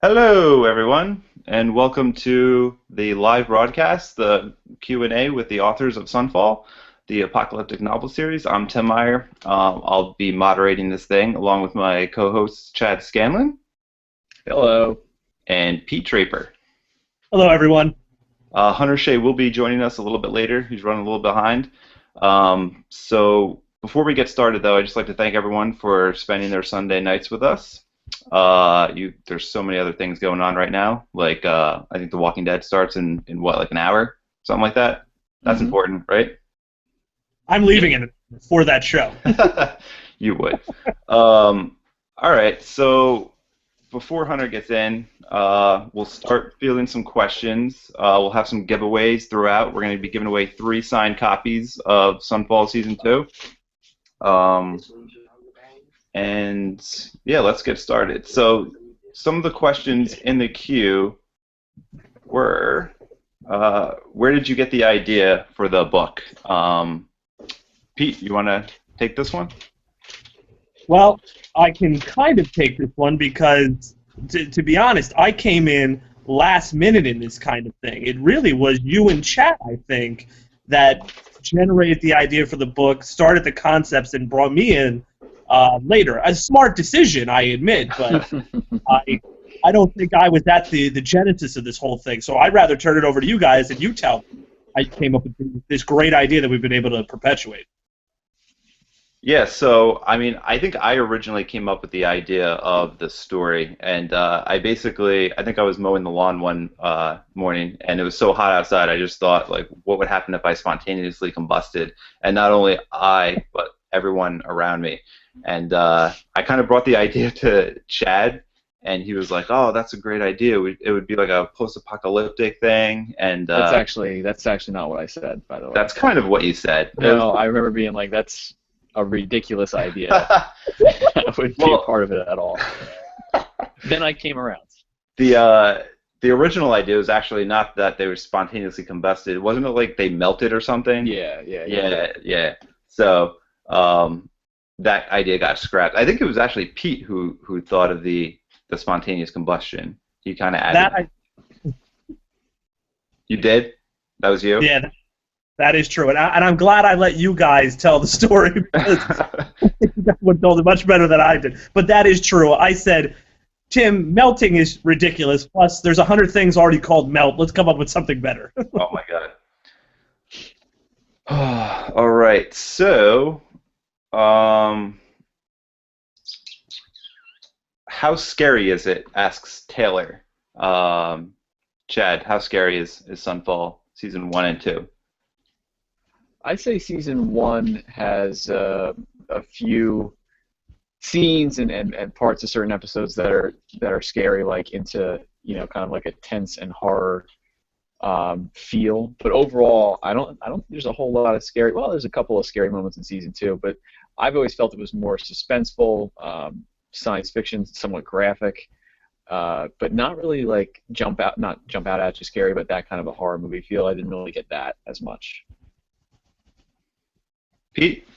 Hello, everyone, and welcome to the live broadcast, the Q&A with the authors of Sunfall, the apocalyptic novel series. I'm Tim Meyer. I'll be moderating this thing along with my co-hosts Chad Scanlon Hello. and Pete Draper. Hello, everyone. Hunter Shea will be joining us a little bit later. He's running a little behind. So before we get started, though, I'd just like to thank everyone for spending their Sunday nights with us. There's so many other things going on right now. Like I think The Walking Dead starts in what, like an hour, something like that. That's important, right? I'm leaving it for that show. You would. All right. So before Hunter gets in, we'll start fielding some questions. We'll have some giveaways throughout. We're going to be giving away 3 signed copies of Sunfall Season 2. And yeah, let's get started. So some of the questions in the queue were, where did you get the idea for the book? Pete, you want to take this one? Well, I can kind of take this one because, to be honest, I came in last minute in this kind of thing. It really was you and Chad, I think, that generated the idea for the book, started the concepts, and brought me in later. A smart decision, I admit, but I don't think I was at the genesis of this whole thing. So I'd rather turn it over to you guys and you tell me. I came up with this great idea that we've been able to perpetuate. Yeah, so I mean, I think I originally came up with the idea of the story, and I think I was mowing the lawn one morning, and it was so hot outside, I just thought, like, what would happen if I spontaneously combusted, and not only I, but everyone around me. And I kind of brought the idea to Chad, and he was like, "Oh, that's a great idea. It would be like a post-apocalyptic thing." And That's actually not what I said, by the way. that's kind of what you said. No, I remember being like, "That's a ridiculous idea. I wouldn't be a part of it at all." Then I came around. The original idea was actually not that they were spontaneously combusted. Wasn't it like they melted or something? Yeah. So that idea got scrapped. I think it was actually Pete who thought of the spontaneous combustion. He kind of added. You did? That was you? Yeah, that is true. And I'm glad I let you guys tell the story because that one told it much better than I did. But that is true. I said, Tim, melting is ridiculous. Plus, there's 100 things already called melt. Let's come up with something better. Oh, my God. All right. So, how scary is it? Asks Taylor. Chad, how scary is Sunfall Season 1 and 2? I'd say Season 1 has a few scenes and parts of certain episodes that are scary, like into, kind of like a tense and horror feel. But overall, I don't think there's a whole lot of scary. Well, there's a couple of scary moments in Season 2, but I've always felt it was more suspenseful, science fiction, somewhat graphic, but not really like jump out at you scary, but that kind of a horror movie feel. I didn't really get that as much. Pete?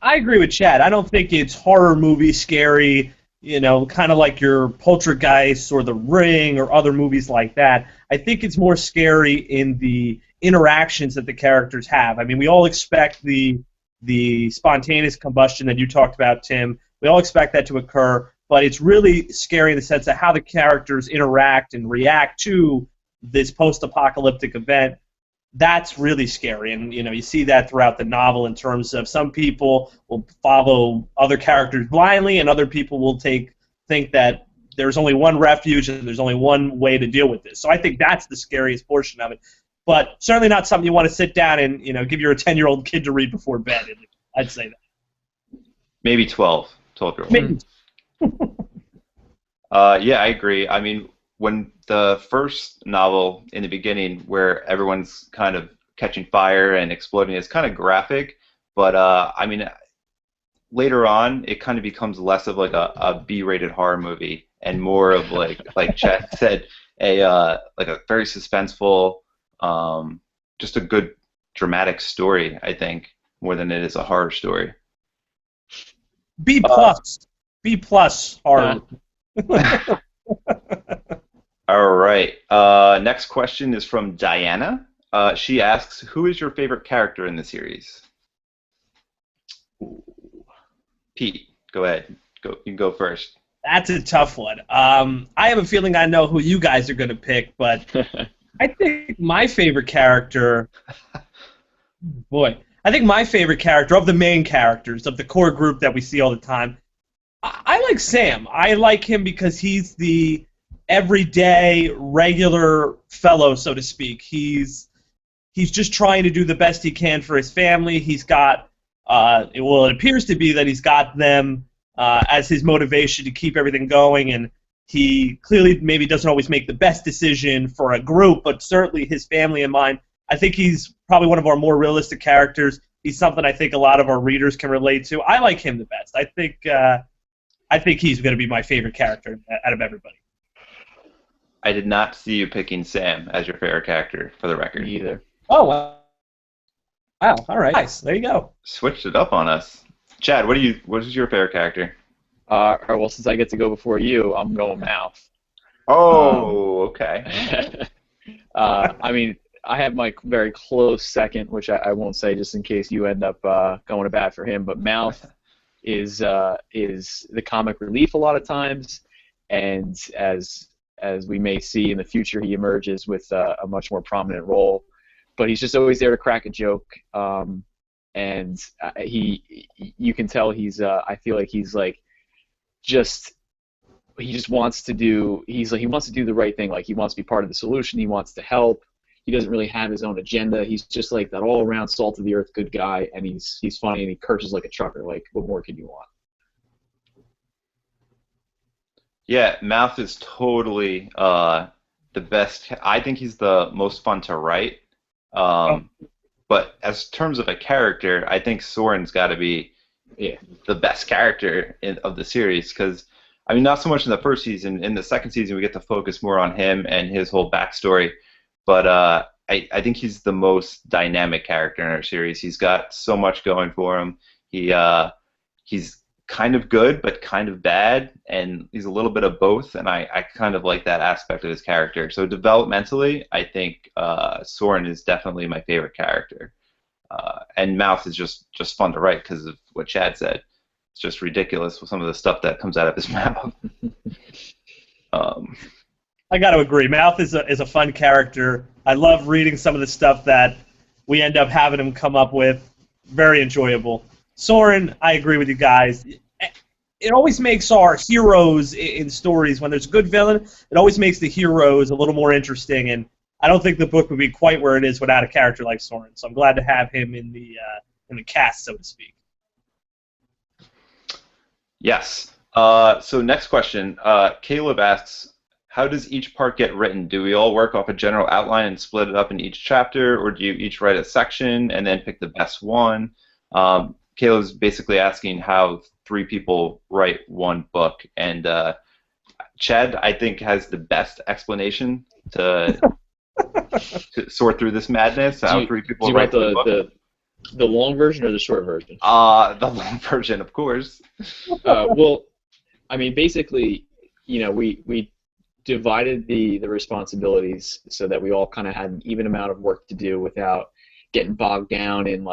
I agree with Chad. I don't think it's horror movie scary, kind of like your Poltergeist or The Ring or other movies like that. I think it's more scary in the interactions that the characters have. I mean, we all expect the spontaneous combustion that you talked about, Tim. We all expect that to occur, but it's really scary in the sense of how the characters interact and react to this post-apocalyptic event. That's really scary, and you see that throughout the novel in terms of some people will follow other characters blindly, and other people will think that there's only one refuge and there's only one way to deal with this. So I think that's the scariest portion of it, but certainly not something you want to sit down and give your 10-year-old kid to read before bed. I'd say that. Maybe 12-year-old. Maybe. Yeah, I agree. I mean, when the first novel in the beginning, where everyone's kind of catching fire and exploding, is kind of graphic, but I mean, later on, it kind of becomes less of like a B-rated horror movie and more of like Chet said, like a very suspenseful, just a good dramatic story. I think more than it is a horror story. B plus horror. All right. Next question is from Diana. She asks, "Who is your favorite character in the series?" Pete, go ahead. Go. You can go first. That's a tough one. I have a feeling I know who you guys are going to pick, but I think my favorite character, boy, I think my favorite character of the main characters of the core group that we see all the time, I like Sam. I like him because he's the everyday, regular fellow, so to speak. He's just trying to do the best he can for his family. He's got, well, it appears to be that he's got them as his motivation to keep everything going, and he clearly maybe doesn't always make the best decision for a group, but certainly his family in mind. I think he's probably one of our more realistic characters. He's something I think a lot of our readers can relate to. I like him the best. I think he's going to be my favorite character out of everybody. I did not see you picking Sam as your favorite character, for the record. Me either. Oh, wow. Wow. All right. Nice. There you go. Switched it up on us. Chad, what is your favorite character? All right, well, since I get to go before you, I'm going Mouth. Oh, okay. I mean, I have my very close second, which I won't say just in case you end up going to bat for him. But Mouth is the comic relief a lot of times, and as we may see in the future, he emerges with a much more prominent role. But he's just always there to crack a joke, and you can tell he's. I feel like he's like just. He just wants to do. He wants to do the right thing. Like he wants to be part of the solution. He wants to help. He doesn't really have his own agenda. He's just like that all-around salt of the earth good guy, and he's funny and he curses like a trucker. Like, what more could you want? Yeah, Mouth is totally the best. I think he's the most fun to write. Oh, Um, but as terms of a character, I think Soren's got to be Yeah, the best character of the series because, I mean, not so much in the first season. In the second season, we get to focus more on him and his whole backstory. But I think he's the most dynamic character in our series. He's got so much going for him. He's kind of good, but kind of bad, and he's a little bit of both. And I kind of like that aspect of his character. So developmentally, I think Soren is definitely my favorite character. And Mouth is just fun to write because of what Chad said. It's just ridiculous with some of the stuff that comes out of his mouth. Um, I got to agree. Mouth is a fun character. I love reading some of the stuff that we end up having him come up with. Very enjoyable. Soren, I agree with you guys. It always makes our heroes in stories, when there's a good villain, it always makes the heroes a little more interesting, and I don't think the book would be quite where it is without a character like Soren. So I'm glad to have him in the cast, so to speak. yes. So next question. Caleb asks, how does each part get written? Do we all work off a general outline and split it up in each chapter, or do you each write a section and then pick the best one? Caleb's basically asking how three people write one book, and Chad, I think, has the best explanation to sort through this madness. do How you, three do people you write want one book. the long version or the short version? The long version, of course. Well, I mean, basically, we divided the responsibilities so that we all kind of had an even amount of work to do without getting bogged down in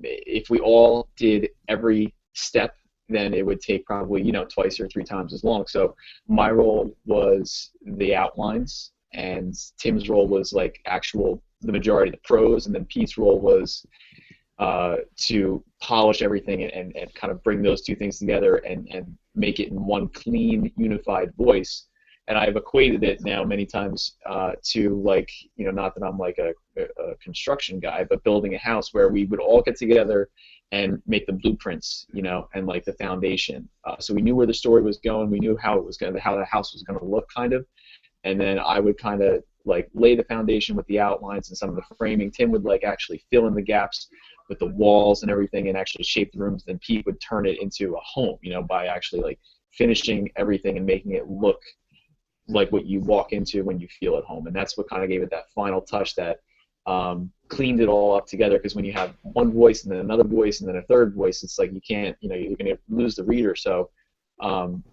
if we all did every step, then it would take probably twice or three times as long. So my role was the outlines, and Tim's role was like the majority of the prose, and then Pete's role was to polish everything and kind of bring those two things together and make it in one clean, unified voice. And I've equated it now many times to not that I'm like a construction guy, but building a house where we would all get together and make the blueprints, and like the foundation. So we knew where the story was going, we knew how the house was gonna look, kind of, and then I would kind of like lay the foundation with the outlines and some of the framing. Tim would like actually fill in the gaps with the walls and everything and actually shape the rooms. Then Pete would turn it into a home, by actually like finishing everything and making it look like what you walk into when you feel at home. And that's what kind of gave it that final touch that cleaned it all up together. Because when you have one voice and then another voice and then a third voice, it's like you can't, you're going to lose the reader. So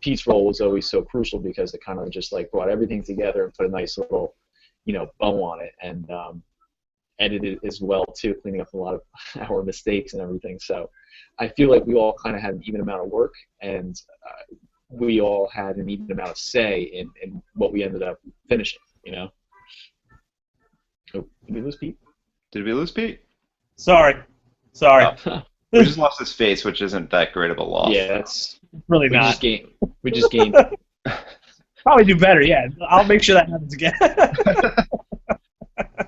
Pete's role was always so crucial because it kind of just like brought everything together and put a nice little, bow on it, and edited as well too, cleaning up a lot of our mistakes and everything. So I feel like we all kind of had an even amount of work, and we all had an even amount of say in what we ended up finishing. Oh, did we lose Pete? Did we lose Pete? Sorry. Oh, we just lost his face, which isn't that great of a loss. Yeah, that's Really we not. just gained. Probably do better. Yeah, I'll make sure that happens again.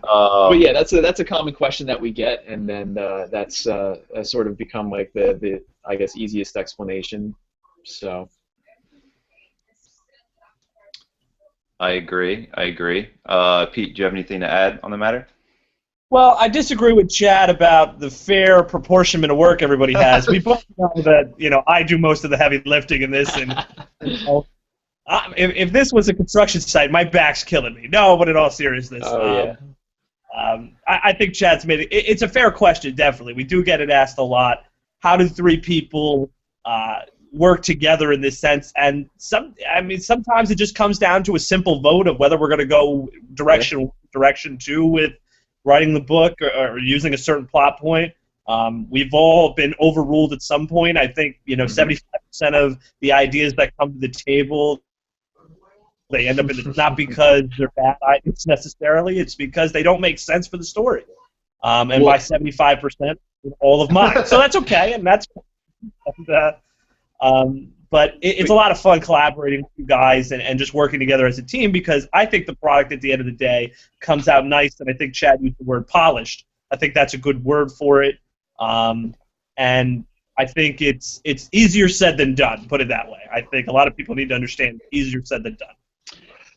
But yeah, that's a common question that we get, and then that's sort of become like the I guess easiest explanation. So I agree. Pete, do you have anything to add on the matter? Well, I disagree with Chad about the fair proportionment of work everybody has. We both know that I do most of the heavy lifting in this, and if this was a construction site, my back's killing me. No, but in all seriousness, yeah. I think Chad's made it. It's a fair question, definitely. We do get it asked a lot. How do three people work together in this sense? And sometimes it just comes down to a simple vote of whether we're going to go direction two with writing the book or using a certain plot point. We've all been overruled at some point. I think 75% of the ideas that come to the table, they end up in the, not because they're bad ideas necessarily. It's because they don't make sense for the story. And by 75%, all of mine. So that's okay, and that's. But it's a lot of fun collaborating with you guys and just working together as a team, because I think the product at the end of the day comes out nice, and I think Chad used the word polished. I think that's a good word for it. And I think it's easier said than done, put it that way. I think a lot of people need to understand easier said than done.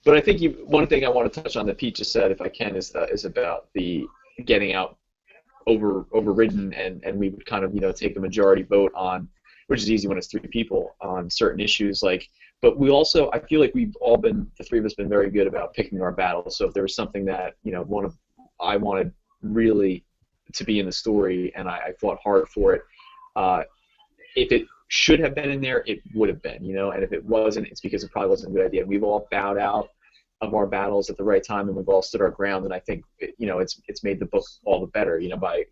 But I think one thing I want to touch on that Pete just said, if I can, is about the getting out overridden, and we would kind of take a majority vote on, which is easy when it's three people, on certain issues. But we also, I feel like we've all been, the three of us, been very good about picking our battles. So if there was something that I wanted really to be in the story, and I fought hard for it, if it should have been in there, it would have been, and if it wasn't, it's because it probably wasn't a good idea. We've all bowed out of our battles at the right time, and we've all stood our ground, and I think it's made the book all the better,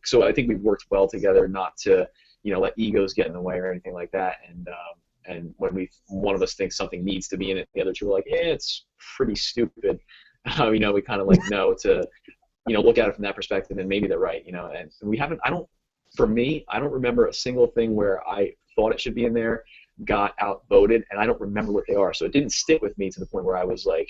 so I think we've worked well together, not to let egos get in the way or anything like that, and when one of us thinks something needs to be in it, the other two are like, it's pretty stupid. We kind of know to look at it from that perspective, and maybe they're right, and we haven't, I don't remember a single thing where I thought it should be in there, got outvoted, and I don't remember what they are, so it didn't stick with me to the point where I was like,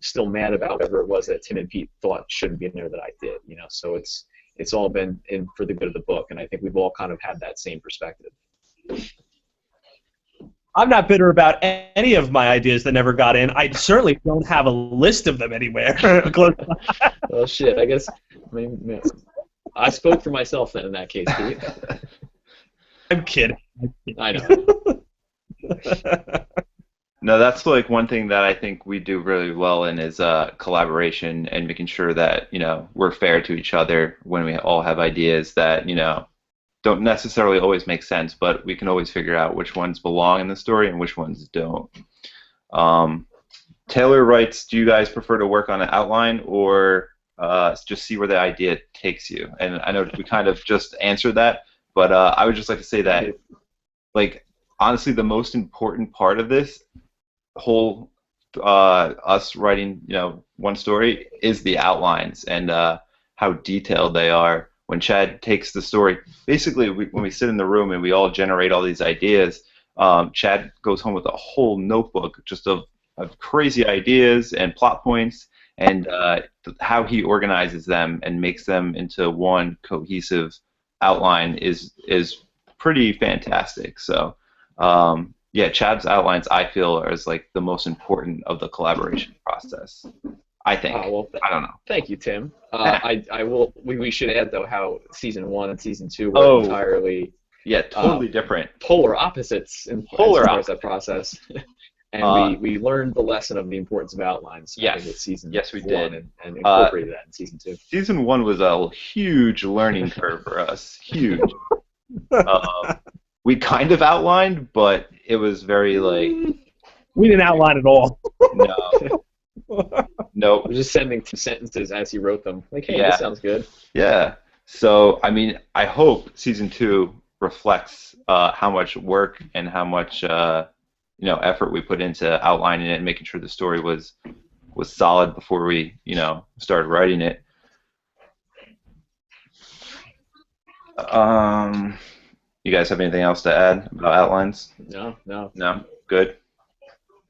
still mad about whatever it was that Tim and Pete thought shouldn't be in there that I did, so it's all been in for the good of the book, and I think we've all kind of had that same perspective. I'm not bitter about any of my ideas that never got in. I certainly don't have a list of them anywhere. Well, shit, I guess I spoke for myself then in that case, Pete. I'm kidding. I know. No, that's one thing that I think we do really well in is collaboration and making sure that we're fair to each other when we all have ideas that don't necessarily always make sense, but we can always figure out which ones belong in the story and which ones don't. Taylor writes, do you guys prefer to work on an outline or just see where the idea takes you? And I know we kind of just answered that, but I would just like to say that, honestly, the most important part of this whole us writing one story is the outlines and how detailed they are. When Chad takes the story, basically when we sit in the room and we all generate all these ideas, Chad goes home with a whole notebook just of crazy ideas and plot points, and how he organizes them and makes them into one cohesive outline is pretty fantastic. So yeah, Chad's outlines, I feel, are the most important of the collaboration process. I think. I don't know. Thank you, Tim. I will. We should add though how season 1 and season 2 were entirely totally different, polar opposites in that process. And we learned the lesson of the importance of outlines. Yes, with season we 1 did, and incorporated that in season 2. Season 1 was a huge learning curve for us. Huge. we kind of outlined, but it was very like, We didn't outline it all. no, I nope, was just sending two sentences as he wrote them. Like, hey, this yeah, sounds good. yeah. So I mean, I hope season two reflects how much work and how much effort we put into outlining it and making sure the story was solid before we started writing it. You guys have anything else to add about outlines? No, no. No? Good.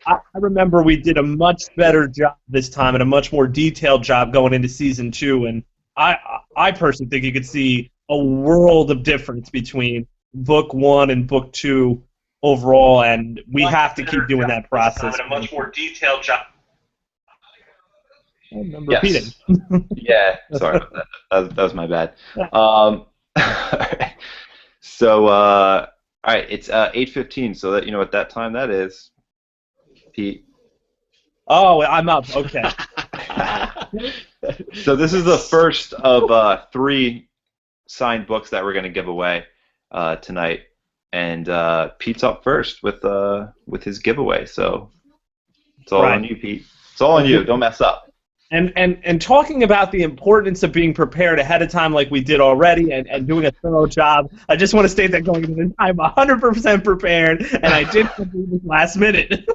I remember we did a much better job this time and a much more detailed job going into season 2, and I personally think you could see a world of difference between book 1 and book 2 overall, and we have to keep doing that process. And a much more detailed job. I'm repeating. Yes. Yeah, sorry about that. That was my bad. All right. So, all right, it's 8:15, so that you know what that time that is. Pete. Oh, I'm up. Okay. So this is the first of 3 signed books that we're going to give away tonight, and Pete's up first with his giveaway. So it's all on you, Pete. It's all on you. Don't mess up. And talking about the importance of being prepared ahead of time like we did already and doing a thorough job, I just want to state that going into this, I'm 100% prepared, and I didn't do this last minute.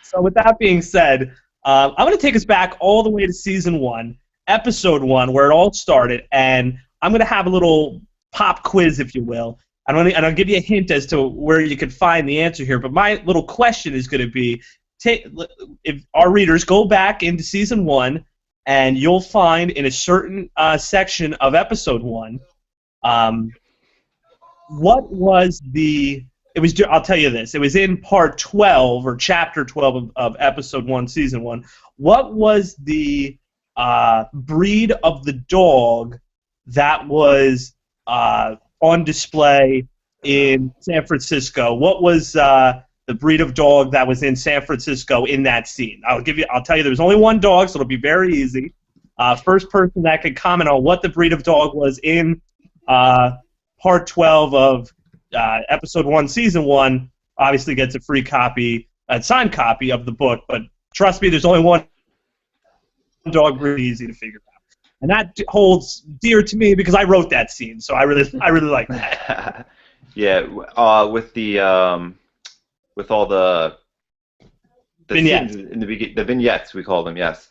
So with that being said, I'm going to take us back all the way to season 1, episode 1, where it all started, and I'm going to have a little pop quiz, if you will. And I'll give you a hint as to where you can find the answer here, but my little question is going to be, if our readers go back into season 1, and you'll find in a certain section of episode 1, what was I'll tell you this. It was in part 12 or chapter 12 of episode 1, season 1. What was the breed of the dog that was on display in San Francisco? What was the breed of dog that was in San Francisco in that scene? I'll tell you there was only one dog, so it'll be very easy. First person that could comment on what the breed of dog was in part 12 of episode 1, season 1, obviously gets a free copy, a signed copy of the book. But trust me, there's only one dog, really easy to figure out. And that holds dear to me because I wrote that scene, so I really like that. Yeah, with all the vignettes. scenes in the vignettes, we call them, yes.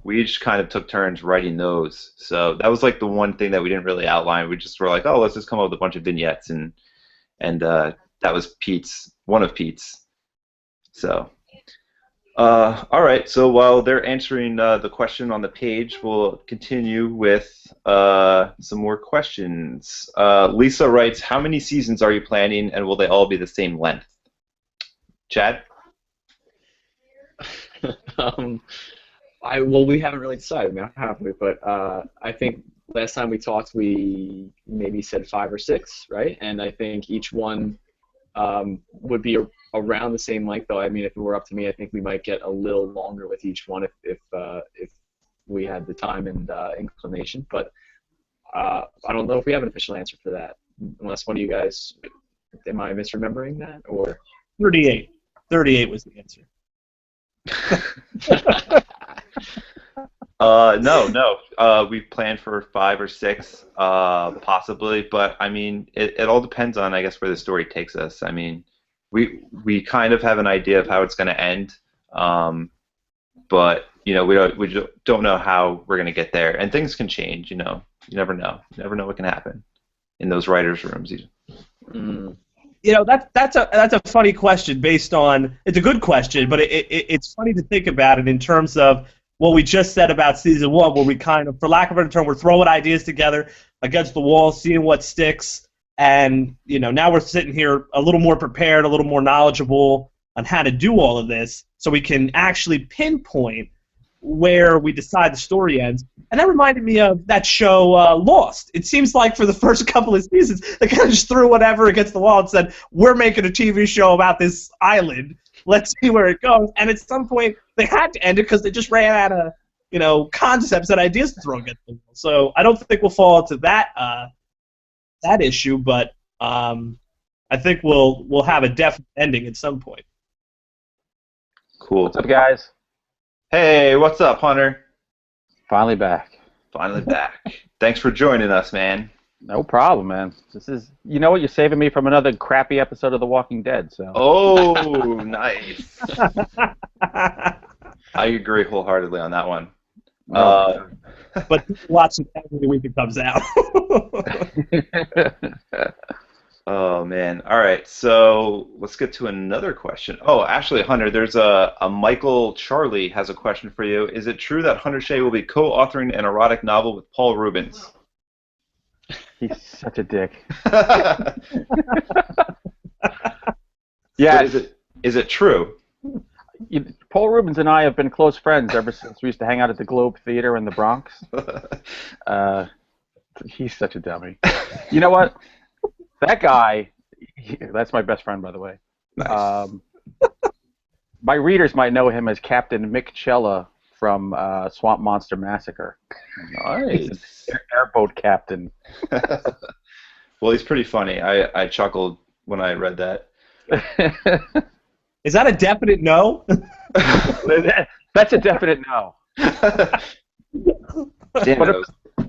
We each kind of took turns writing those. So that was like the one thing that we didn't really outline. We just were like, oh, let's just come up with a bunch of vignettes, and that was one of Pete's. So, all right. So while they're answering the question on the page, we'll continue with some more questions. Lisa writes, how many seasons are you planning, and will they all be the same length? Chad? We haven't really decided, have we? But I think last time we talked, we maybe said 5 or 6, right? And I think each one would be around the same length. Though I mean, if it were up to me, I think we might get a little longer with each one if we had the time and inclination. But I don't know if we have an official answer for that. Unless one of you guys, am I misremembering that or 38. 38 was the answer. No. We've planned for 5 or 6, possibly, but I mean, it all depends on, I guess, where the story takes us. I mean, we kind of have an idea of how it's going to end, but we don't know how we're going to get there, and things can change. You never know. You never know what can happen in those writers' rooms. Mm. That's a funny question based on, it's a good question, but it's funny to think about it in terms of what we just said about season 1, where we kind of, for lack of a better term, we're throwing ideas together against the wall, seeing what sticks, and now we're sitting here a little more prepared, a little more knowledgeable on how to do all of this, so we can actually pinpoint where we decide the story ends. And that reminded me of that show Lost. It seems like for the first couple of seasons, they kind of just threw whatever against the wall and said, we're making a TV show about this island. Let's see where it goes. And at some point, they had to end it because they just ran out of concepts and ideas to throw against the wall. So I don't think we'll fall into that issue, but I think we'll have a definite ending at some point. Cool. What's up, guys? Hey, what's up, Hunter? Finally back. Finally back. Thanks for joining us, man. No problem, man. This is, you know what? You're saving me from another crappy episode of The Walking Dead. So. Oh, nice. I agree wholeheartedly on that one. No. But watch it every week it comes out. Oh, man. All right, so let's get to another question. Oh, actually, Hunter, there's a Michael Charlie has a question for you. Is it true that Hunter Shea will be co-authoring an erotic novel with Paul Rubens? He's such a dick. Yeah. Is it true? Paul Rubens and I have been close friends ever since we used to hang out at the Globe Theater in the Bronx. He's such a dummy. You know what? That guy, that's my best friend, by the way. Nice. My readers might know him as Captain Mick Chella from Swamp Monster Massacre. Nice. Airboat captain. Well, he's pretty funny. I chuckled when I read that. Is that a definite no? That's a definite no. Damn, But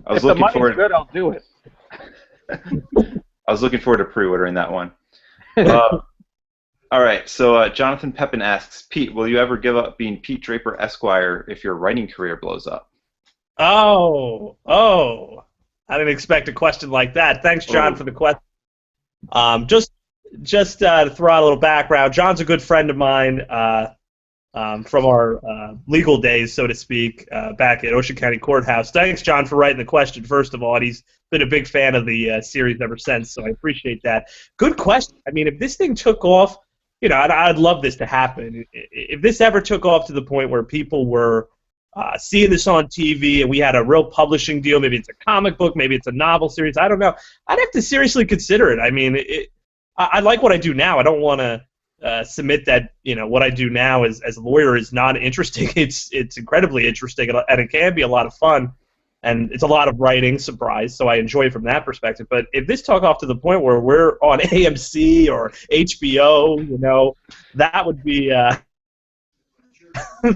I was if the looking money's forward. good, I'll do it. I was looking forward to pre-ordering that one. All right, so Jonathan Pepin asks, Pete, will you ever give up being Pete Draper Esquire if your writing career blows up? Oh. I didn't expect a question like that. Thanks, John, for the question. Just to throw out a little background, John's a good friend of mine from our legal days, so to speak, back at Ocean County Courthouse. Thanks, John, for writing the question, first of all, and he's been a big fan of the series ever since, so I appreciate that. Good question. I mean, if this thing took off, you know, I'd love this to happen. If this ever took off to the point where people were seeing this on TV and we had a real publishing deal, maybe it's a comic book, maybe it's a novel series, I don't know, I'd have to seriously consider it. I mean, I like what I do now. I don't want to submit that, you know, what I do now as a lawyer is not interesting. It's incredibly interesting, and it can be a lot of fun, and it's a lot of writing, surprise, so I enjoy it from that perspective. But if this took off to the point where we're on AMC or HBO, you know, that would be a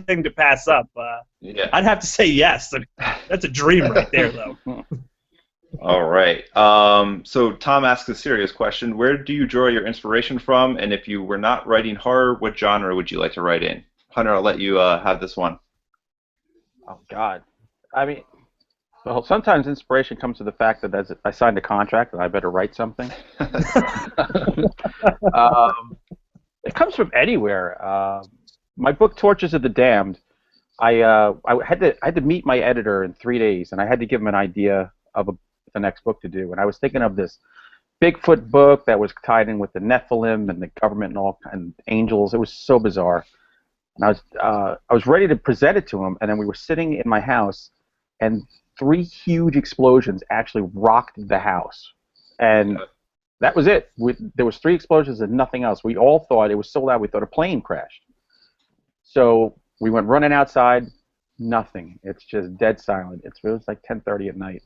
thing to pass up. Yeah. I'd have to say yes. That's a dream right there, though. All right. So Tom asks a serious question. Where do you draw your inspiration from? And if you were not writing horror, what genre would you like to write in? Hunter, I'll let you have this one. Oh, God. I mean, well, sometimes inspiration comes to the fact that as I signed a contract and I better write something. It comes from anywhere. My book, Torches of the Damned, I had to meet my editor in 3 days, and I had to give him an idea of the next book to do. And I was thinking of this Bigfoot book that was tied in with the Nephilim and the government and all and angels. It was so bizarre. And I was ready to present it to him, and then we were sitting in my house, and 3 huge explosions actually rocked the house, and that was it. There was 3 explosions and nothing else. We all thought it was so loud we thought a plane crashed. So we went running outside, nothing. It's just dead silent. It was like 10:30 at night.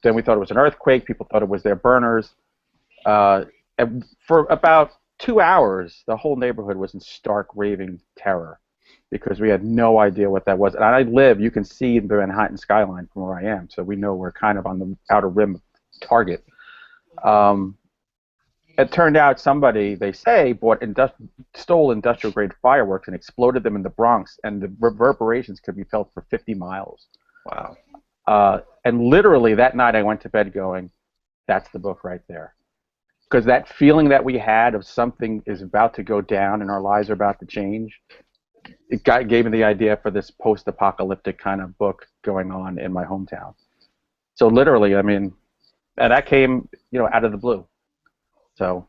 Then we thought it was an earthquake. People thought it was their burners. And for about 2 hours, the whole neighborhood was in stark, raving terror because we had no idea what that was. And I live, you can see the Manhattan skyline from where I am, so we know we're kind of on the outer rim of Target. It turned out somebody, they say, stole industrial-grade fireworks and exploded them in the Bronx, and the reverberations could be felt for 50 miles. Wow. And literally that night I went to bed going, that's the book right there. Because that feeling that we had of something is about to go down and our lives are about to change, gave me the idea for this post-apocalyptic kind of book going on in my hometown. So literally, I mean, and that came, you know, out of the blue. So.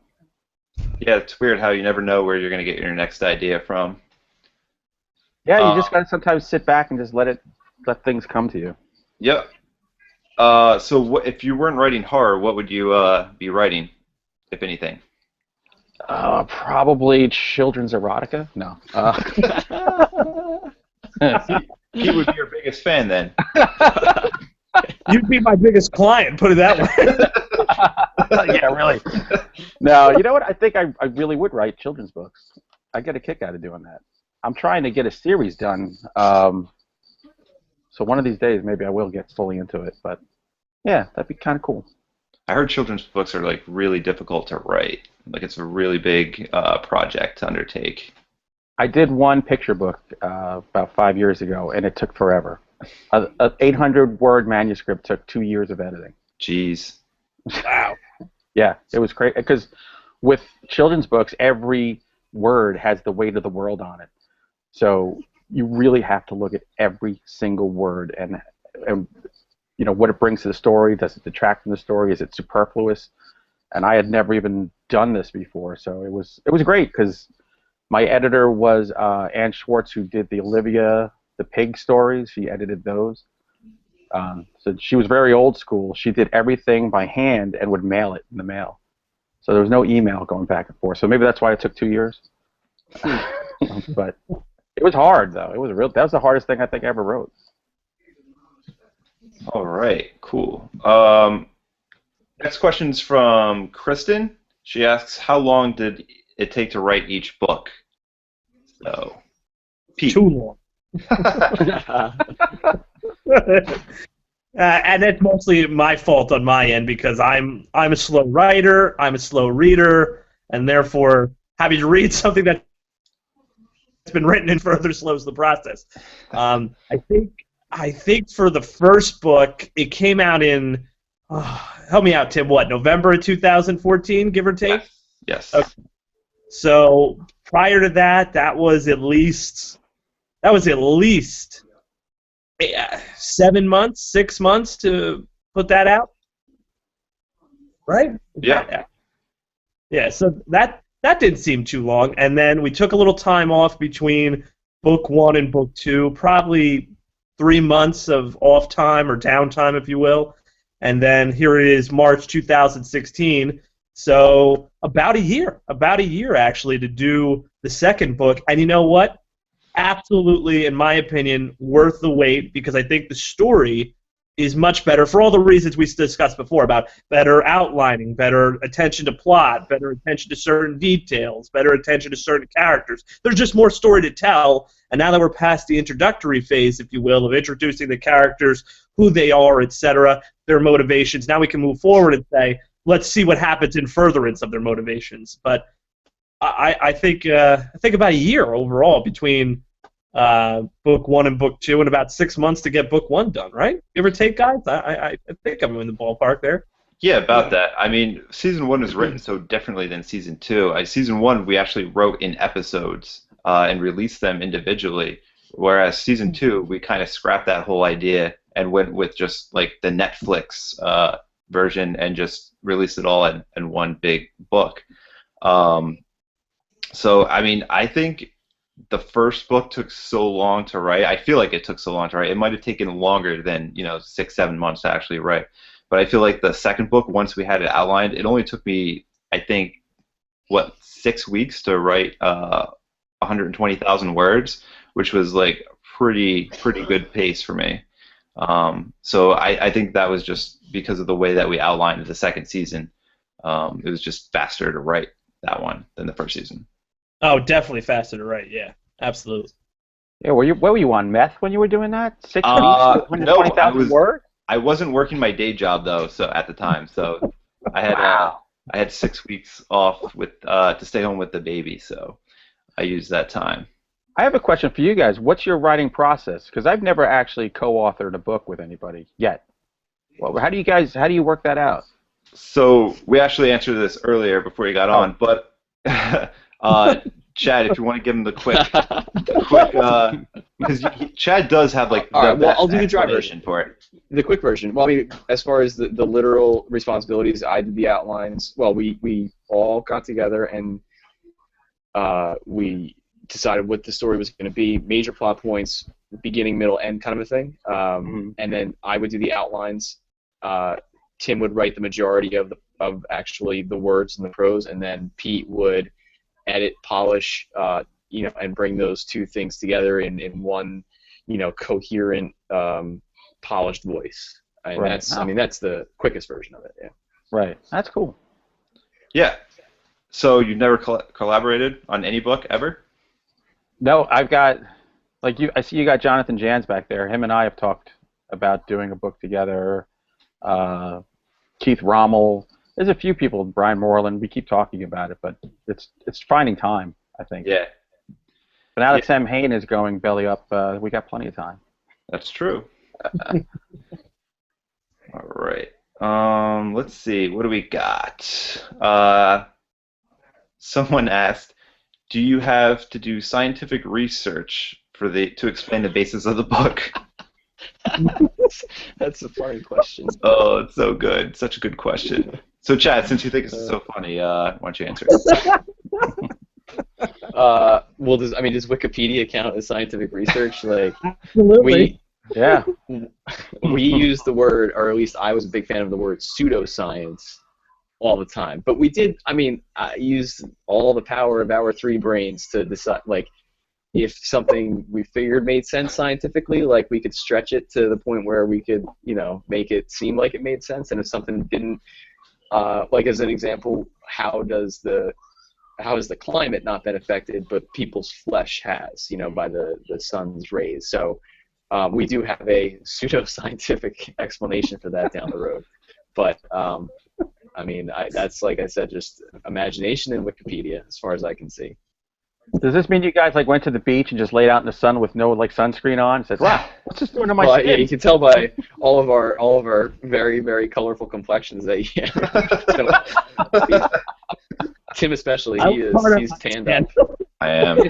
Yeah, it's weird how you never know where you're going to get your next idea from. Yeah, you just got to sometimes sit back and just let things come to you. Yep. So if you weren't writing horror, what would you be writing, if anything? Probably children's erotica. No. He would be your biggest fan then. You'd be my biggest client, put it that way. Yeah, really. No, you know what? I think I really would write children's books. I get a kick out of doing that. I'm trying to get a series done. So one of these days, maybe I will get fully into it. But yeah, that'd be kind of cool. I heard children's books are like really difficult to write. Like it's a really big project to undertake. I did one picture book about 5 years ago, and it took forever. A 800-word manuscript took 2 years of editing. Jeez. Wow. Yeah, it was crazy because with children's books, every word has the weight of the world on it. So you really have to look at every single word and you know what it brings to the story. Does it detract from the story? Is it superfluous? And I had never even done this before, so it was great because my editor was Ann Schwartz, who did the Olivia the Pig stories. She edited those. So she was very old school. She did everything by hand and would mail it in the mail. So there was no email going back and forth. So maybe that's why it took 2 years. But it was hard, though. That was the hardest thing I think I ever wrote. All right, cool. Next question's from Kristen. She asks, how long did it take to write each book? So, Pete. Too long. And that's mostly my fault on my end because I'm a slow writer, I'm a slow reader, and therefore having to read something that's been written in further slows the process. I think for the first book, it came out in help me out, Tim. What, November of 2014, give or take? Yes. Okay. So prior to that, that was at least 7 months, 6 months to put that out, right? Yeah. Yeah. So that didn't seem too long, and then we took a little time off between book 1 and book 2, probably 3 months of off time or downtime, if you will, and then here it is, March 2016. So about a year actually to do the second book, and you know what? Absolutely, in my opinion, worth the wait because I think the story is much better for all the reasons we discussed before about better outlining, better attention to plot, better attention to certain details, better attention to certain characters. There's just more story to tell, and now that we're past the introductory phase, if you will, of introducing the characters, who they are, etc., their motivations, now we can move forward and say, let's see what happens in furtherance of their motivations. But I think about a year overall between book 1 and book 2, and about 6 months to get book 1 done, right? Give or take, guys. I think I'm in the ballpark there. Yeah, about that. I mean, season 1 was written so differently than season 2. Season 1 we actually wrote in episodes and released them individually, whereas season 2 we kind of scrapped that whole idea and went with just like the Netflix version and just released it all in one big book. So I mean, I think the first book took so long to write. I feel like it took so long to write. It might have taken longer than 6-7 months to actually write. But I feel like the second book, once we had it outlined, it only took me, I think, 6 weeks to write 120,000 words, which was like pretty good pace for me. So I think that was just because of the way that we outlined the second season. It was just faster to write that one than the first season. Oh, definitely faster to write. Yeah, absolutely. Yeah, what were you on, meth when you were doing that? 6 weeks, No, 120,000 words? I wasn't working my day job though, so at the time, so I had Wow. I had 6 weeks off with to stay home with the baby, so I used that time. I have a question for you guys. What's your writing process? Because I've never actually co-authored a book with anybody yet. Well, how do you work that out? So we actually answered this earlier before you got on, but Chad, if you want to give him the quick, because Chad does have like All the right, well, best I'll do the dry explanation for it. The quick version. Well, I mean, as far as the literal responsibilities, I did the outlines. Well, we all got together and we decided what the story was going to be, major plot points, beginning, middle, end kind of a thing. And then I would do the outlines. Tim would write the majority of actually the words and the prose, and then Pete would edit, polish, and bring those two things together in one, coherent, polished voice. And Right. that's the quickest version of it. Yeah. Right. That's cool. Yeah. So you've never collaborated on any book ever? No, I've got like you. I see you got Jonathan Jans back there. Him and I have talked about doing a book together. Uh, Keith Rommel. There's a few people. Brian Moreland. We keep talking about it, but it's finding time, I think. Yeah. But now Yeah, that Sam Hain is going belly up, we got plenty of time. that's true. All right. Let's see. What do we got? Someone asked, "Do you have to do scientific research to explain the basis of the book?" That's a funny question. Oh, it's so good. Such a good question. So, Chad, since you think this is so funny, why don't you answer it? Well, does Wikipedia count as scientific research? Like, Absolutely. Yeah. we use the word, or at least I was a big fan of the word pseudoscience all the time. But we did, I used all the power of our three brains to decide, like, if something we figured made sense scientifically, like we could stretch it to the point where we could, make it seem like it made sense. And if something didn't, like as an example, how has the climate not been affected, but people's flesh has, by the sun's rays. So we do have a pseudoscientific explanation for that down the road. But that's, like I said, just imagination and Wikipedia, as far as I can see. Does this mean you guys like went to the beach and just laid out in the sun with no like sunscreen on? And said, "Wow, what's this doing to my skin?" Yeah, you can tell by all of our very, very colorful complexions that Tim especially, he's tanned up. I am.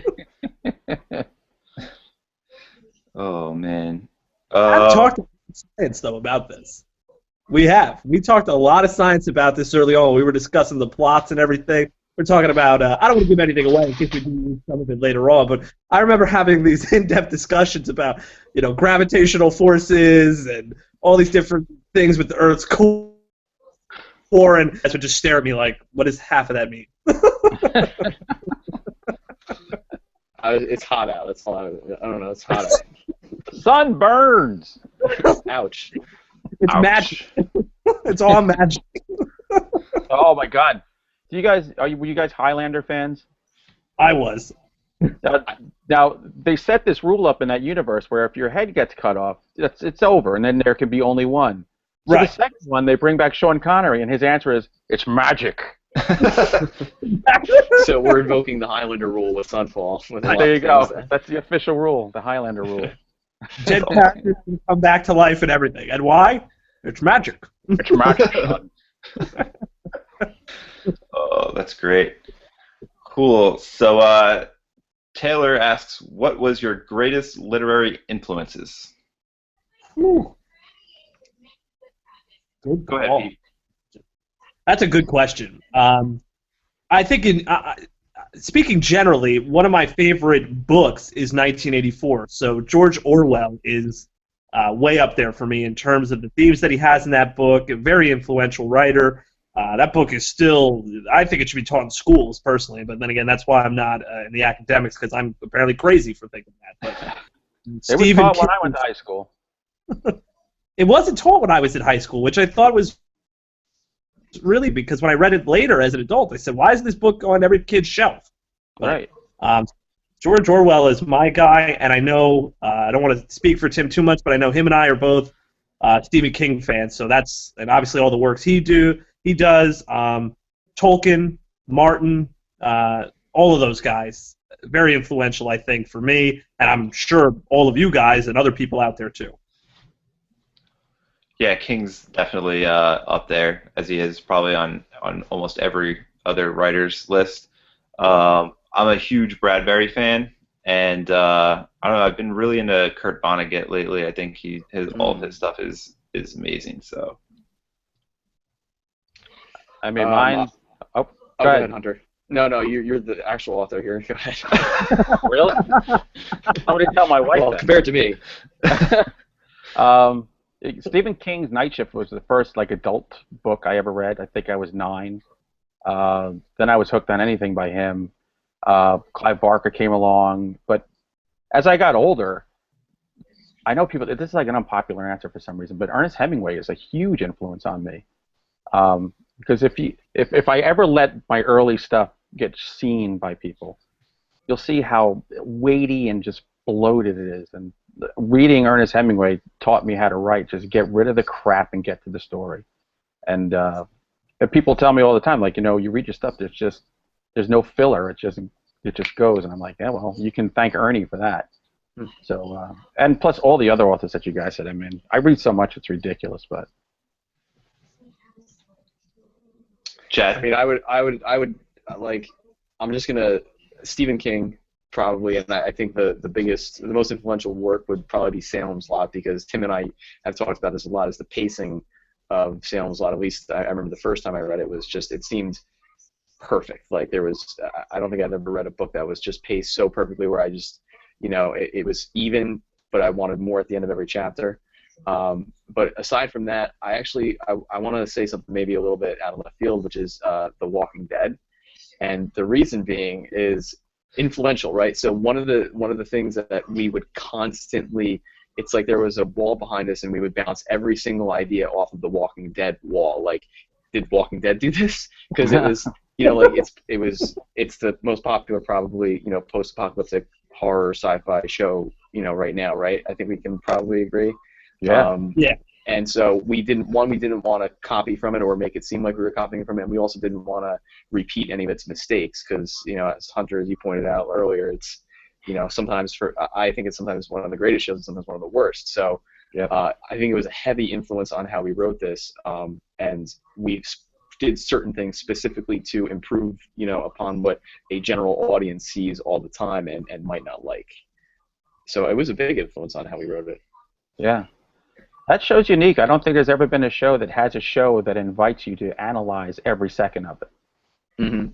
Oh man. I've talked science though about this. We have. We talked a lot of science about this early on. We were discussing the plots and everything. We're talking about, I don't want to give anything away in case we do use some of it later on, but I remember having these in-depth discussions about, gravitational forces and all these different things with the Earth's core, and guys would just stare at me like, what does half of that mean? It's hot out. That's all I don't know. It's hot out. Sun burns. Ouch. It's Ouch. magic. It's all magic. Oh my God. Were you guys Highlander fans? I was. Now they set this rule up in that universe where if your head gets cut off, it's over, and then there can be only one. So Right. the second one, they bring back Sean Connery, and his answer is, "It's magic." So we're invoking the Highlander rule with Sunfall. With There you go. That's the official rule, the Highlander rule. Dead characters can come back to life and everything. And why? It's magic. It's magic, Sean. Oh, that's great. Cool. So, Taylor asks, what was your greatest literary influences? Whew. Good Go ahead, call. Pete. That's a good question. I think speaking generally, one of my favorite books is 1984. So George Orwell is way up there for me in terms of the themes that he has in that book. A very influential writer. That book is still, I think it should be taught in schools personally, but then again, that's why I'm not in the academics, because I'm apparently crazy for thinking that. But It was taught when I went to high school. It wasn't taught when I was in high school, which I thought was really, because when I read it later as an adult, I said, why is this book on every kid's shelf? Right. George Orwell is my guy, and I know, I don't want to speak for Tim too much, but I know him and I are both Stephen King fans, so that's, and obviously all the works he does, Tolkien, Martin, all of those guys, very influential, I think, for me, and I'm sure all of you guys and other people out there too. Yeah, King's definitely up there, as he is probably on almost every other writer's list. I'm a huge Bradbury fan, and I don't know, I've been really into Kurt Vonnegut lately. I think all of his stuff is amazing. So. I mean, mine. Go ahead, Hunter. No, you're the actual author here. Go ahead. Really? Somebody tell my wife. Well, that. compared to me. Stephen King's Night Shift was the first adult book I ever read. I think I was 9. Then I was hooked on anything by him. Clive Barker came along, but as I got older, I know people. This is like an unpopular answer for some reason, but Ernest Hemingway is a huge influence on me. Because if I ever let my early stuff get seen by people, you'll see how weighty and just bloated it is. And reading Ernest Hemingway taught me how to write. Just get rid of the crap and get to the story. And people tell me all the time, like, you read your stuff, there's no filler. It just goes. And I'm like, yeah, well, you can thank Ernie for that. So, and plus all the other authors that you guys said. I mean, I read so much it's ridiculous, but. Chad? I mean, I would like. I'm just gonna Stephen King probably, and I think the most influential work would probably be Salem's Lot, because Tim and I have talked about this a lot. Is the pacing of Salem's Lot? At least I remember the first time I read it was just, it seemed perfect. Like I don't think I'd ever read a book that was just paced so perfectly where I just, it was even, but I wanted more at the end of every chapter. But aside from that, I want to say something maybe a little bit out of left field, which is The Walking Dead, and the reason being is influential, right? So one of the things that we would constantly, it's like there was a wall behind us, and we would bounce every single idea off of The Walking Dead wall. Like, did Walking Dead do this? Because it was, like it's the most popular probably, post-apocalyptic horror sci-fi show, right now, right? I think we can probably agree. Yeah. Yeah. And so we didn't want to copy from it or make it seem like we were copying from it. And we also didn't want to repeat any of its mistakes because, as Hunter, as you pointed out earlier, it's, sometimes I think it's sometimes one of the greatest shows and sometimes one of the worst. So I think it was a heavy influence on how we wrote this, and we did certain things specifically to improve, upon what a general audience sees all the time and might not like. So it was a big influence on how we wrote it. Yeah. That show's unique. I don't think there's ever been a show that has a show that invites you to analyze every second of it. Mm-hmm.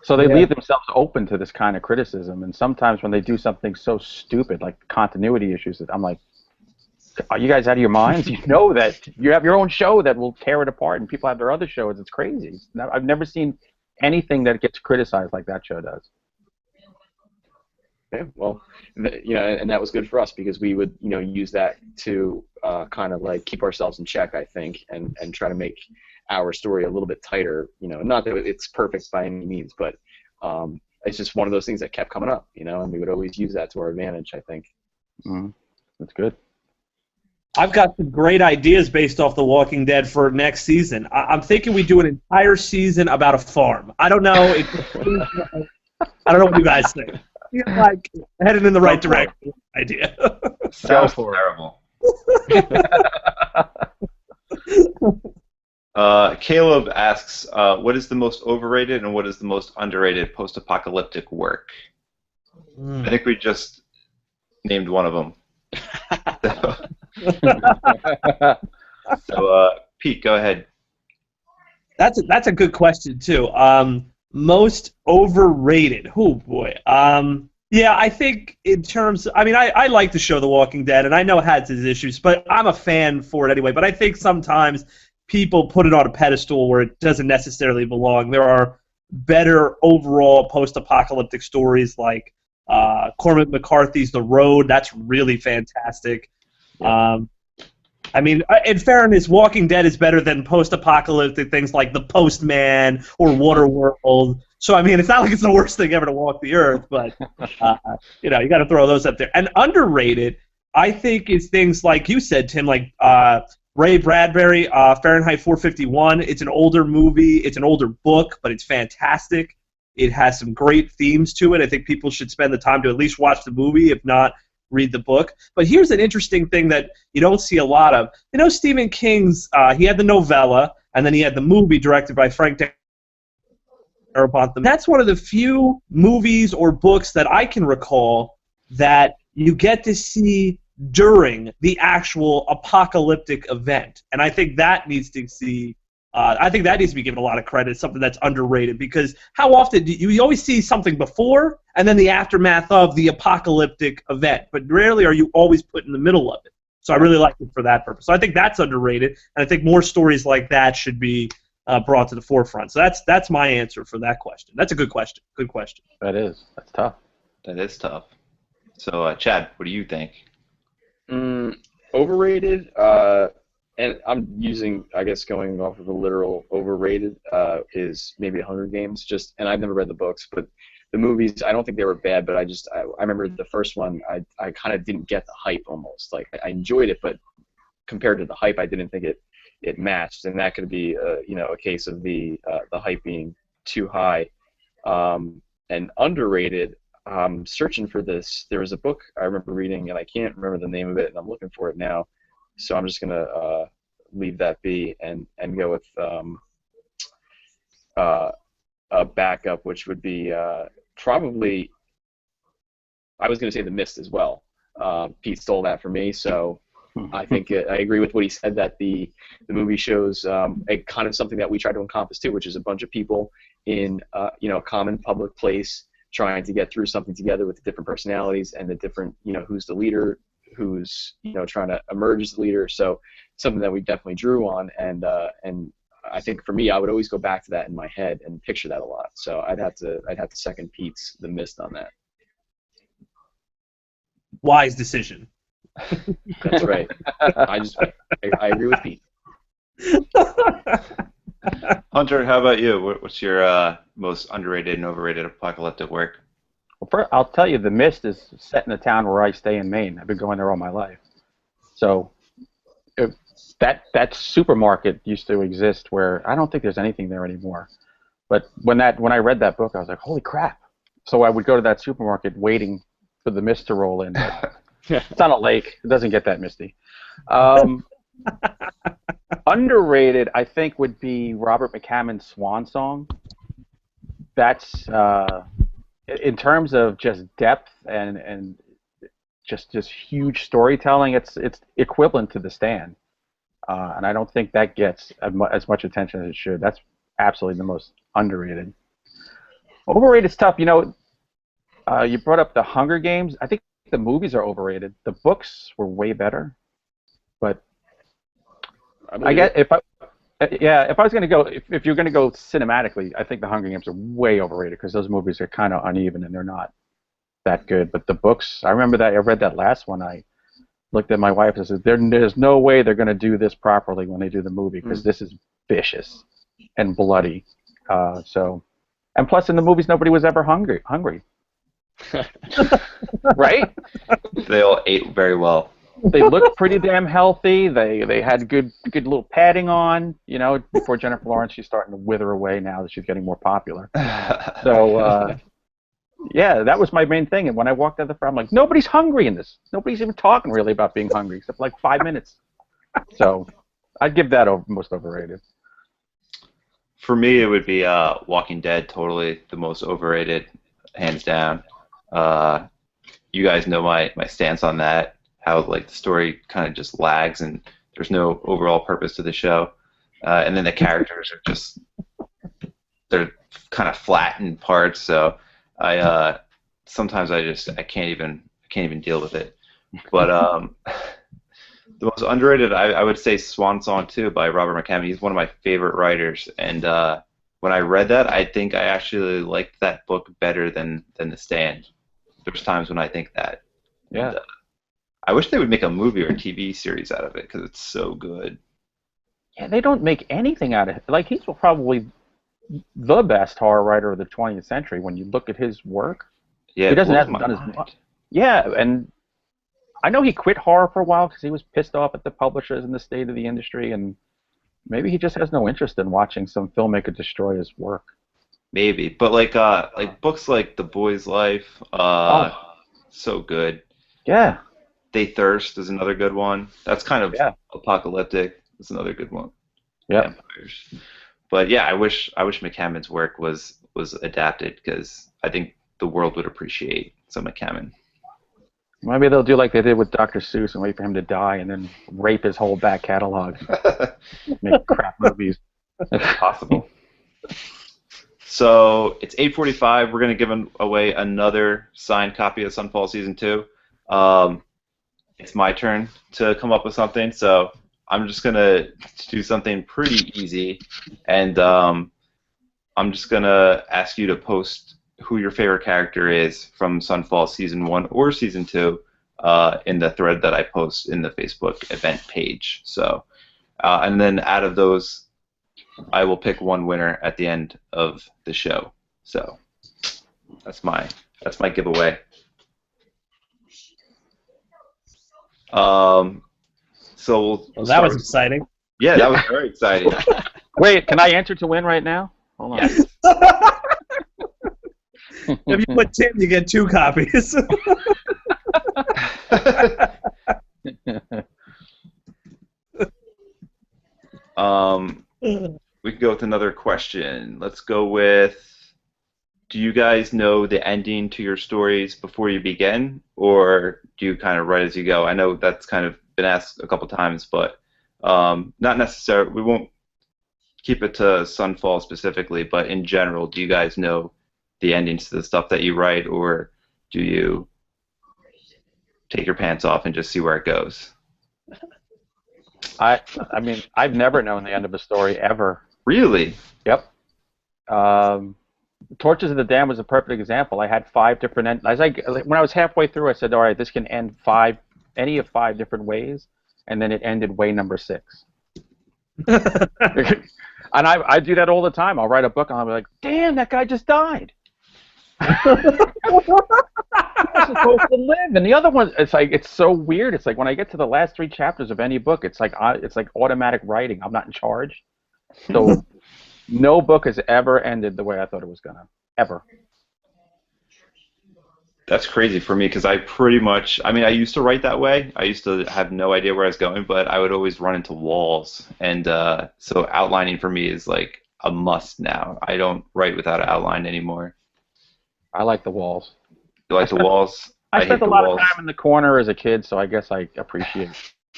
So they leave themselves open to this kind of criticism, and sometimes when they do something so stupid like continuity issues, I'm like, are you guys out of your minds? You know that you have your own show that will tear it apart, and people have their other shows. It's crazy. I've never seen anything that gets criticized like that show does. Yeah, well, and that was good for us because we would, use that to kind of like keep ourselves in check, I think, and try to make our story a little bit tighter. Not that it's perfect by any means, but it's just one of those things that kept coming up, and we would always use that to our advantage, I think. Mm-hmm. That's good. I've got some great ideas based off The Walking Dead for next season. I'm thinking we do an entire season about a farm. I don't know. I don't know what you guys think. Like headed in the right direction. Idea. Sounds terrible. Caleb asks, what is the most overrated and what is the most underrated post-apocalyptic work? I think we just named one of them. So, Pete, go ahead. That's a good question too. Most overrated. Oh boy. Yeah, I think in terms. I mean, I like the show The Walking Dead, and I know it has its issues, but I'm a fan for it anyway. But I think sometimes people put it on a pedestal where it doesn't necessarily belong. There are better overall post-apocalyptic stories like Cormac McCarthy's The Road. That's really fantastic. I mean, in fairness, Walking Dead is better than post-apocalyptic things like The Postman or Waterworld. So, I mean, it's not like it's the worst thing ever to walk the earth, but, you got to throw those up there. And underrated, I think, is things like you said, Tim, like Ray Bradbury, Fahrenheit 451. It's an older movie. It's an older book, but it's fantastic. It has some great themes to it. I think people should spend the time to at least watch the movie, if not read the book. But here's an interesting thing that you don't see a lot of. Stephen King's, he had the novella, and then he had the movie directed by Frank Darabont. That's one of the few movies or books that I can recall that you get to see during the actual apocalyptic event. And I think that needs to see I think that needs to be given a lot of credit. It's something that's underrated because how often do you always see something before and then the aftermath of the apocalyptic event, but rarely are you always put in the middle of it. So I really like it for that purpose. So I think that's underrated, and I think more stories like that should be brought to the forefront. So that's my answer for that question. That's a good question. Good question. That is. That's tough. That is tough. So, Chad, what do you think? Overrated. and I'm using, I guess, going off of a literal overrated is maybe Hunger Games. Just, and I've never read the books, but the movies, I don't think they were bad, but I remember the first one, I kind of didn't get the hype almost. Like I enjoyed it, but compared to the hype, I didn't think it matched, and that could be a case of the hype being too high. And underrated. Searching for this, there was a book I remember reading, and I can't remember the name of it, and I'm looking for it now. So I'm just gonna leave that be and go with uh, a backup, which would be probably, I was gonna say The Mist as well. Pete stole that from me, so I think I agree with what he said, that the movie shows a kind of something that we try to encompass too, which is a bunch of people in a common public place trying to get through something together with the different personalities and the different, who's the leader, who's trying to emerge as the leader. So something that we definitely drew on, and I think for me, I would always go back to that in my head and picture that a lot. So I'd have to second Pete's The Mist on that. Wise decision. That's right. I agree with Pete. Hunter, how about you? What's your most underrated and overrated apocalyptic work? Well, first, I'll tell you, The Mist is set in a town where I stay in Maine. I've been going there all my life. So that supermarket used to exist, where I don't think there's anything there anymore. But when I read that book, I was like, holy crap. So I would go to that supermarket waiting for the mist to roll in. It's on a lake. It doesn't get that misty. Underrated, I think, would be Robert McCammon's Swan Song. That's in terms of just depth and just huge storytelling. It's equivalent to The Stand, and I don't think that gets as much attention as it should. That's absolutely the most underrated. Overrated stuff. You brought up the Hunger Games. I think the movies are overrated. The books were way better, but I get if I was gonna go, if you're gonna go cinematically, I think the Hunger Games are way overrated because those movies are kind of uneven and they're not that good. But the books, I remember that I read that last one. I looked at my wife and said, "There's no way they're gonna do this properly when they do the movie because this is vicious and bloody." And plus in the movies nobody was ever hungry. Right? They all ate very well. They looked pretty damn healthy. They had good little padding on. Before Jennifer Lawrence, she's starting to wither away now that she's getting more popular. So yeah, that was my main thing. And when I walked out of the front, I'm like, nobody's hungry in this. Nobody's even talking really about being hungry except for like 5 minutes. So I'd give that most overrated. For me, it would be Walking Dead. Totally the most overrated, hands down. You guys know my stance on that. How the story kind of just lags and there's no overall purpose to the show, and then the characters are they're kind of flat in parts. So I sometimes I can't even deal with it. But the most underrated, I would say Swan Song 2 by Robert McCammon. He's one of my favorite writers, and when I read that, I think I actually liked that book better than The Stand. There's times when I think that. Yeah. And, I wish they would make a movie or a TV series out of it because it's so good. Yeah, they don't make anything out of it. Like, he's probably the best horror writer of the 20th century when you look at his work. Yeah, he doesn't blows have my done as mind. much. Yeah, and I know he quit horror for a while because he was pissed off at the publishers and the state of the industry, and maybe he just has no interest in watching some filmmaker destroy his work. Maybe, but like books like The Boy's Life, so good. Yeah. They Thirst is another good one. That's kind of apocalyptic. It's another good one. Yeah. Vampires. But yeah, I wish McCammon's work was adapted because I think the world would appreciate some McCammon. Maybe they'll do like they did with Dr. Seuss and wait for him to die and then rape his whole back catalog. Make crap movies. Possible. So it's 8:45. We're going to give away another signed copy of Sunfall Season 2. It's my turn to come up with something, so I'm just going to do something pretty easy, and I'm just going to ask you to post who your favorite character is from Sunfall Season 1 or Season 2 in the thread that I post in the Facebook event page. So and then out of those, I will pick one winner at the end of the show. So that's my giveaway. So we'll Well, that start was with, exciting. yeah, that was very exciting. Wait, can I enter to win right now? Hold on. Yes. If you put 10, you get 2 copies. We can go with another question. Let's go with, do you guys know the ending to your stories before you begin, or do you kind of write as you go? I know that's kind of been asked a couple times, but not necessarily. We won't keep it to Sunfall specifically, but in general, do you guys know the endings to the stuff that you write, or do you take your pants off and just see where it goes? I mean, I've never known the end of a story ever. Really? Yep. Torches of the Dam was a perfect example. I had 5 different when I was halfway through, I said, all right, this can end any of 5 different ways, and then it ended way number 6. And I do that all the time. I'll write a book and I'll be like, damn, that guy just died. He was supposed to live. And the other one, it's so weird. It's like when I get to the last 3 chapters of any book, it's like automatic writing. I'm not in charge. So no book has ever ended the way I thought it was gonna. Ever. That's crazy for me because I pretty much, I mean, I used to write that way. I used to have no idea where I was going, but I would always run into walls. And so outlining for me is like a must now. I don't write without an outline anymore. I like the walls. You like the walls? I hate spent a the lot walls. of time in the corner as a kid, so I guess I appreciate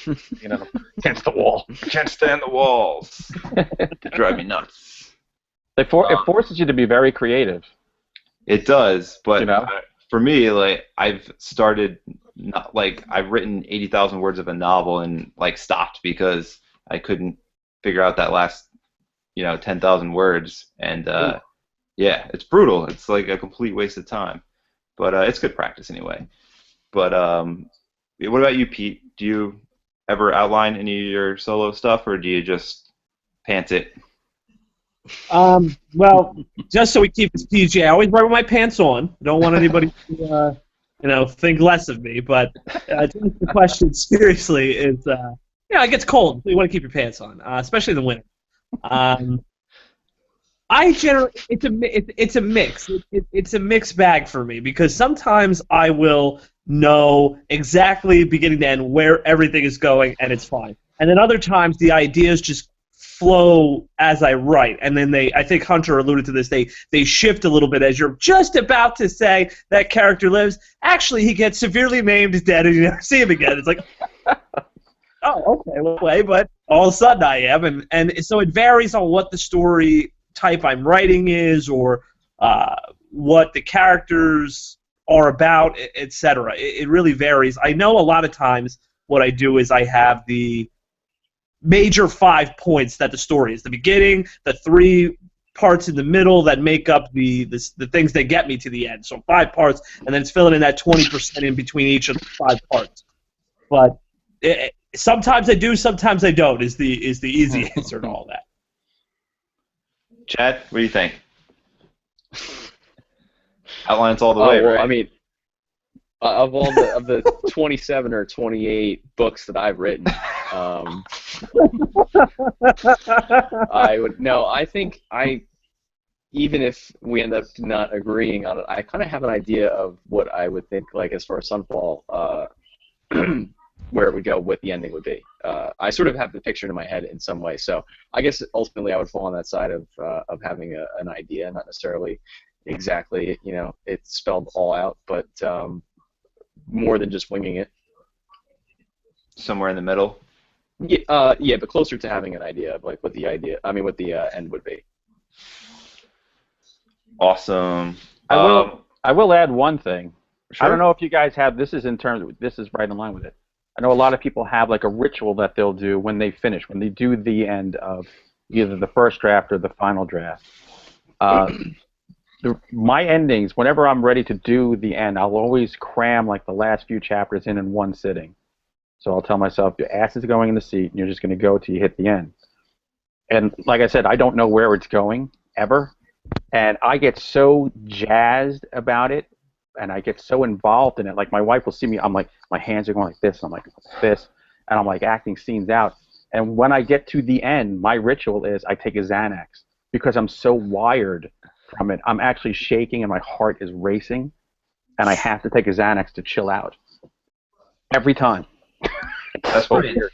against the wall. Can't stand the walls. They drive me nuts. It forces you to be very creative. It does, but You know? for me, like I've started, not, like I've written 80,000 words of a novel and like stopped because I couldn't figure out that last, 10,000 words, and yeah, it's brutal. It's like a complete waste of time, but it's good practice anyway. But what about you, Pete? Do you ever outline any of your solo stuff, or do you just pants it? Well, just so we keep this PG, I always write with my pants on. I don't want anybody to, think less of me. But to answer the question seriously, is it gets cold, so you want to keep your pants on, especially in the winter. It's a mix. It's a mixed bag for me because sometimes I will know exactly beginning to end where everything is going and it's fine, and then other times the ideas just flow as I write, and then I think Hunter alluded to this, they shift a little bit as you're just about to say that character lives. Actually, he gets severely maimed, is dead, and you never see him again. It's like, oh, okay, well, but all of a sudden I am, and so it varies on what the story type I'm writing is, or what the characters are about, etc. It really varies. I know a lot of times what I do is I have the major 5 points that the story is. The beginning, the 3 parts in the middle that make up the things that get me to the end. So 5 parts, and then it's filling in that 20% in between each of the 5 parts. But sometimes I do, sometimes I don't, is the easy answer to all that. Chad, what do you think? Outlines all the way, well, right? I mean, of the 27 or 28 books that I've written, I think even if we end up not agreeing on it, I kind of have an idea of what I would think, like as far as Sunfall, where it would go, what the ending would be. I sort of have the picture in my head in some way, so I guess ultimately I would fall on that side of having an idea, not necessarily exactly, it's spelled all out, but more than just winging it. Somewhere in the middle. Yeah, but closer to having an idea of like what the end would be. Awesome. I will add one thing. Sure. I don't know if you guys have, this is right in line with it. I know a lot of people have like a ritual that they'll do when they finish, when they do the end of either the first draft or the final draft. My endings, whenever I'm ready to do the end, I'll always cram like the last few chapters in one sitting. So I'll tell myself, your ass is going in the seat, and you're just going to go till you hit the end. And like I said, I don't know where it's going ever, and I get so jazzed about it, and I get so involved in it. Like my wife will see me, I'm like, my hands are going like this, and I'm like this, and I'm like acting scenes out. And when I get to the end, my ritual is I take a Xanax because I'm so wired from it. I'm actually shaking, and my heart is racing, and I have to take a Xanax to chill out every time. That's pretty weird.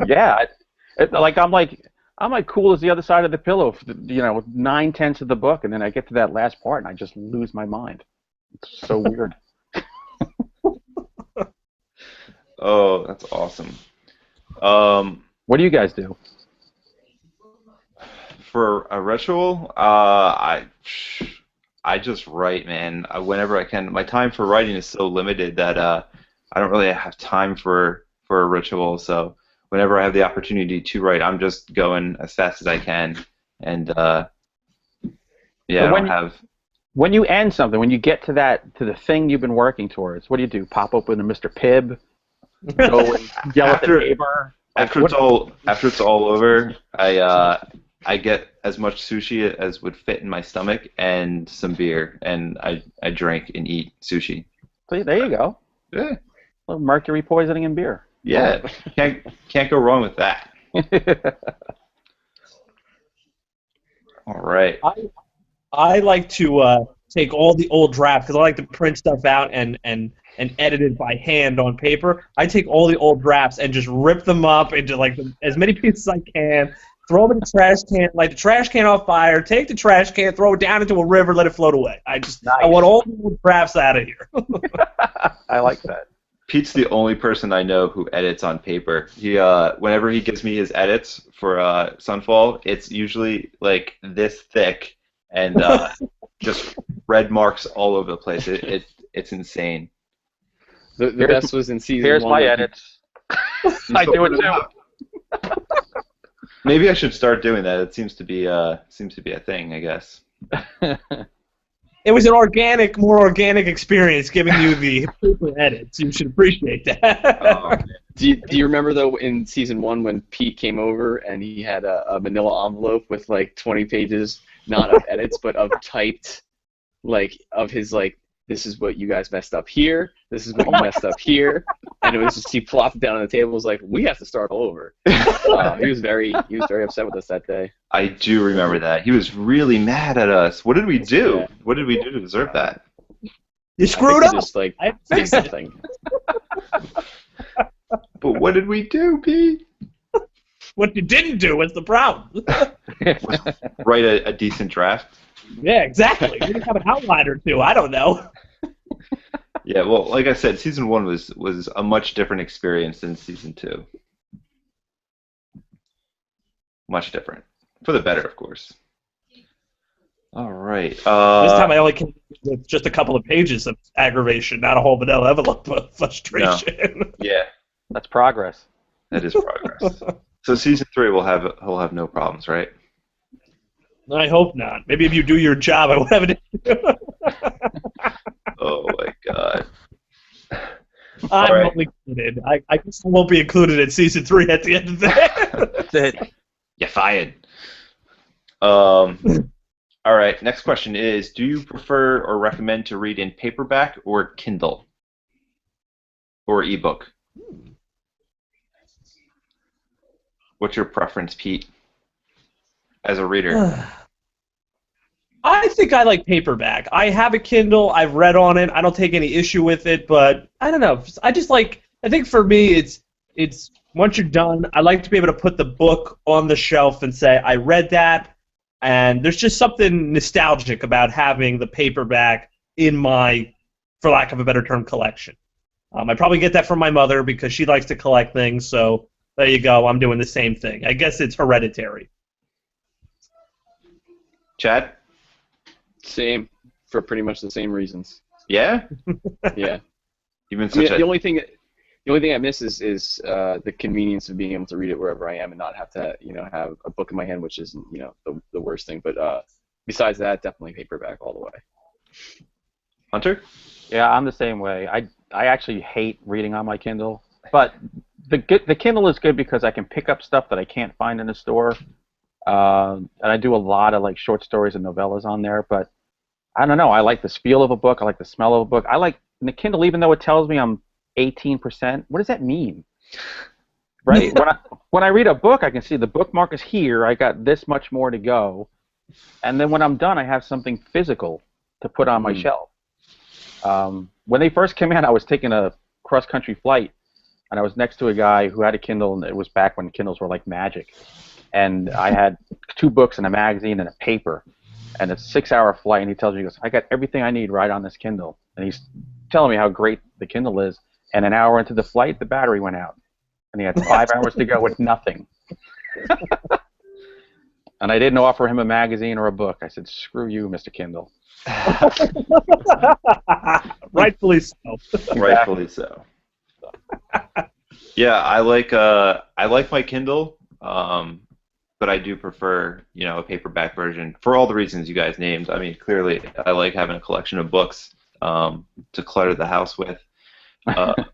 Yeah, like I'm like cool as the other side of the pillow, for the, 9/10 of the book, and then I get to that last part and I just lose my mind. It's so weird. Oh, that's awesome. What do you guys do? For a ritual, I just write, man. Whenever I can. My time for writing is so limited that I don't really have time for a ritual. So whenever I have the opportunity to write, I'm just going as fast as I can. And yeah, I don't have. When you end something, when you get to the thing you've been working towards, what do? Pop open a Mr. Pibb, go and yell at the neighbor. After it's all over, I get as much sushi as would fit in my stomach and some beer, and I drink and eat sushi. So there you go. Yeah. A little mercury poisoning in beer. Yeah. Can't go wrong with that. All right. I like to take all the old drafts because I like to print stuff out and edit it by hand on paper. I take all the old drafts and just rip them up into like as many pieces as I can, throw them in the trash can, light the trash can on fire, take the trash can, throw it down into a river, let it float away. I want all the old drafts out of here. I like that. Pete's the only person I know who edits on paper. He whenever he gives me his edits for Sunfall, it's usually like this thick and just red marks all over the place. It's insane. The best was in season Here's 1. my edits. I do it too. Maybe I should start doing that. It seems to be a thing, I guess. It was an more organic experience giving you the paper edits. You should appreciate that. Oh, man. Do you remember though in season 1 when Pete came over and he had a manila envelope with like 20 pages, not of edits but of typed, like of his like, this is what you guys messed up here, this is what you messed up here, and it was just he plopped it down on the table and was like, we have to start all over. He was very upset with us that day. I do remember that. He was really mad at us. What did we do? Yeah. What did we do to deserve that? You screwed up. Just like I say fixed it. something. But what did we do, Pete? What you didn't do was the problem. Write a decent draft. Yeah, exactly. You didn't have an outline or two. I don't know. Yeah, well, like I said, season 1 was a much different experience than season 2. Much different. For the better, of course. All right. This time I only came with just a couple of pages of aggravation, not a whole vanilla envelope of frustration. No. Yeah, That's progress. that is progress. So season 3 he'll have no problems, right? I hope not. Maybe if you do your job, I would have an issue. Oh my God. I'm right. only kidding. I guess I won't be included in season 3 at the end of the day. That's it. You're fired. All right. Next question is: do you prefer or recommend to read in paperback or Kindle or ebook? What's your preference, Pete, as a reader? I think I like paperback. I have a Kindle. I've read on it. I don't take any issue with it, but I don't know. I just like. I think for me, it's once you're done, I like to be able to put the book on the shelf and say I read that, and there's just something nostalgic about having the paperback in my, for lack of a better term, collection. I probably get that from my mother because she likes to collect things. So there you go. I'm doing the same thing. I guess it's hereditary. Chad? Same, for pretty much the same reasons. Yeah? Yeah. Even such The only thing I miss is the convenience of being able to read it wherever I am and not have to have a book in my hand, which isn't the worst thing. But besides that, definitely paperback all the way. Hunter? Yeah, I'm the same way. I actually hate reading on my Kindle. But the Kindle is good because I can pick up stuff that I can't find in the store. And I do a lot of like short stories and novellas on there. But I don't know. I like the feel of a book. I like the smell of a book. I like the Kindle, even though it tells me I'm 18%. What does that mean? Right? When I read a book, I can see the bookmark is here. I got this much more to go. And then when I'm done, I have something physical to put on my shelf. When they first came out, I was taking a cross-country flight, and I was next to a guy who had a Kindle, and it was back when Kindles were like magic. And I had 2 books and a magazine and a paper, and it's a 6-hour flight, and he tells me, he goes, I got everything I need right on this Kindle. And he's telling me how great the Kindle is, and an hour into the flight, the battery went out. And he had 5 hours to go with nothing. And I didn't offer him a magazine or a book. I said, screw you, Mr. Kindle. Rightfully so. Rightfully so. Yeah, I like my Kindle, but I do prefer, a paperback version for all the reasons you guys named. I mean, clearly, I like having a collection of books to clutter the house with. But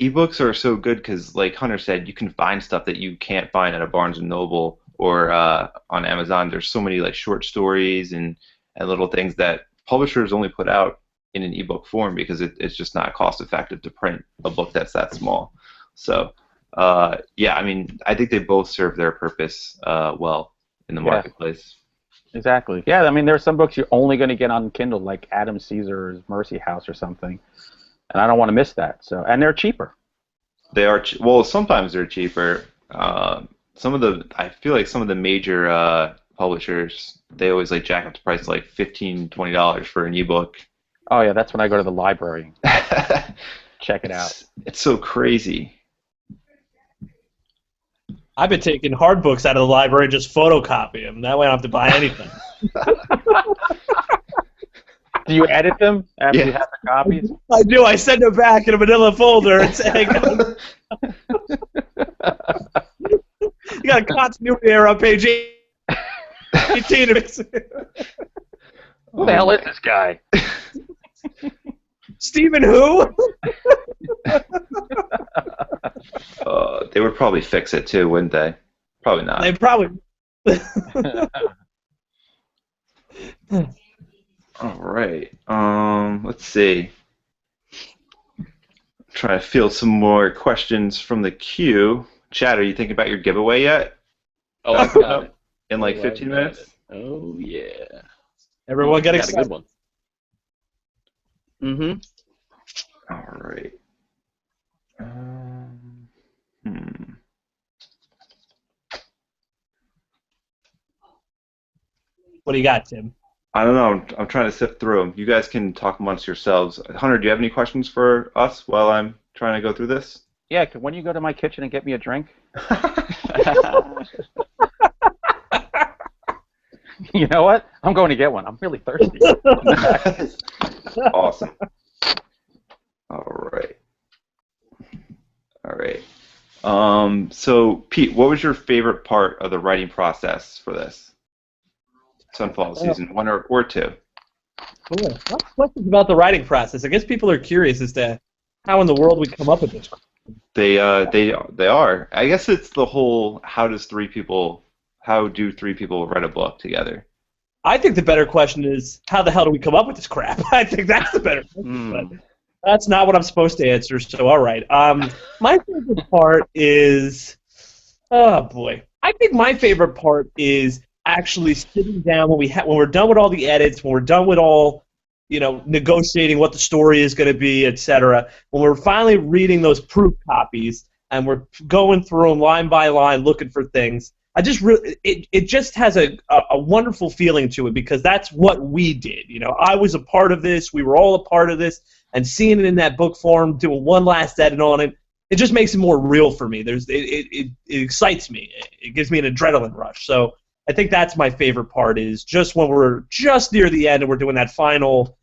ebooks are so good because, like Hunter said, you can find stuff that you can't find at a Barnes and Noble or on Amazon. There's so many like short stories and little things that publishers only put out in an ebook form because it's just not cost effective to print a book that's that small. So yeah, I mean, I think they both serve their purpose well in the marketplace. Exactly. Yeah, I mean, there are some books you're only going to get on Kindle, like Adam Caesar's Mercy House or something. And I don't want to miss that. So, and they're cheaper. They are well. Sometimes they're cheaper. I feel like some of the major publishers, they always like jack up the price like $15-$20 for an ebook. Oh yeah, that's when I go to the library. Check it out. It's so crazy. I've been taking hard books out of the library and just photocopy them. That way I don't have to buy anything. Do you edit them after you have the copies? I do. I send them back in a manila folder and say, you got a continuity error on page 18 of it. Who the hell is this guy? Stephen who? They would probably fix it too, wouldn't they? Probably not. They probably. All right. Let's see. Try to field some more questions from the queue. Chad, are you thinking about your giveaway yet? Oh, I got it. In like 15 minutes? Oh, yeah. Everyone get Got a excited. good one. Mm-hmm. All right. What do you got, Tim? I don't know. I'm trying to sift through them. You guys can talk amongst yourselves. Hunter, do you have any questions for us while I'm trying to go through this? Yeah, when you go to my kitchen and get me a drink? You know what? I'm going to get one. I'm really thirsty. Awesome. All right. All right. So, Pete, what was your favorite part of the writing process for this? Sunfall season 1 or 2? Cool. Lots of questions about the writing process. I guess people are curious as to how in the world we come up with this. They are. I guess it's the whole how do 3 people write a book together? I think the better question is how the hell do we come up with this crap? I think that's the better question. But that's not what I'm supposed to answer, so all right. My favorite part is, oh boy. I think my favorite part is actually sitting down when we're done with all the edits, when we're done with all, negotiating what the story is going to be, etc. When we're finally reading those proof copies and we're going through them line by line, looking for things. I just really, it just has a wonderful feeling to it because that's what we did. I was a part of this. We were all a part of this, and seeing it in that book form, doing one last edit on it, it just makes it more real for me. It excites me. It gives me an adrenaline rush. So I think that's my favorite part is just when we're just near the end and we're doing that final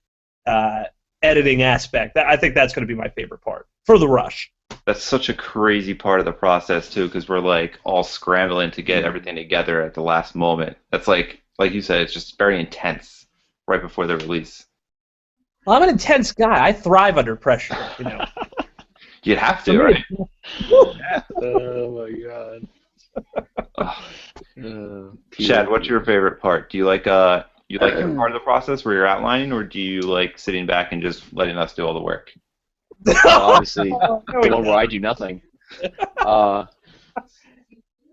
editing aspect. I think that's going to be my favorite part for the rush. That's such a crazy part of the process too, because we're like all scrambling to get everything together at the last moment. That's like you said, it's just very intense right before the release. Well, I'm an intense guy. I thrive under pressure. You'd have For to, me, right? Oh my god. Chad, what's your favorite part? Do you like you like your part of the process where you're outlining, or do you like sitting back and just letting us do all the work? Obviously, There the we one go. where I do nothing.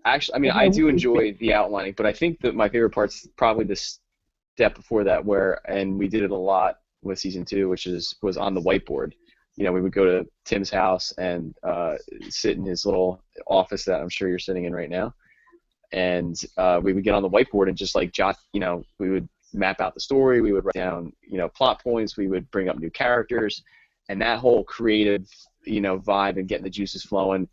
Actually, I mean, I do enjoy the outlining, but I think that my favorite part's probably the step before that, and we did it a lot with season 2, which was on the whiteboard. You know, we would go to Tim's house and sit in his little office that I'm sure you're sitting in right now, and we would get on the whiteboard and just like jot. You know, we would map out the story. We would write down, you know, plot points. We would bring up new characters, and that whole creative, you know, vibe and getting the juices flowing.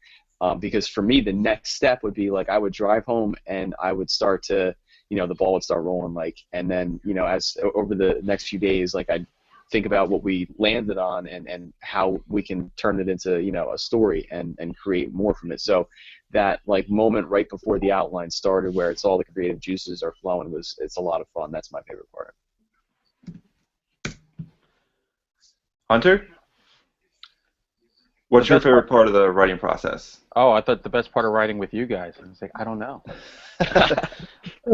Because for me, the next step would be like I would drive home and I would start to, you know, the ball would start rolling, like, and then, you know, as over the next few days, like I'd think about what we landed on and how we can turn it into, you know, a story and create more from it. So that like moment right before the outline started where it's all the creative juices are flowing it's a lot of fun. That's my favorite part. Hunter, what's your favorite part of the writing process? Oh, I thought the best part of writing with you guys. I was like, I don't know.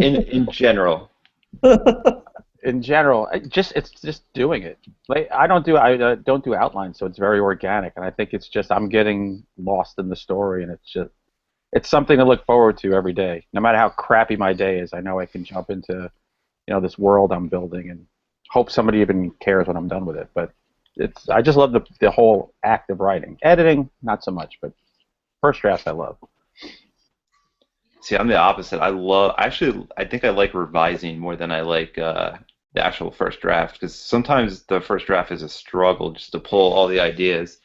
In general. In general, it's just doing it. Like I don't do outlines, so it's very organic, and I think it's just I'm getting lost in the story, and it's something to look forward to every day. No matter how crappy my day is, I know I can jump into, you know, this world I'm building, and hope somebody even cares when I'm done with it. But I just love the whole act of writing. Editing, not so much, but first drafts I love. See, I'm the opposite. I think I like revising more than I like the actual first draft, because sometimes the first draft is a struggle just to pull all the ideas,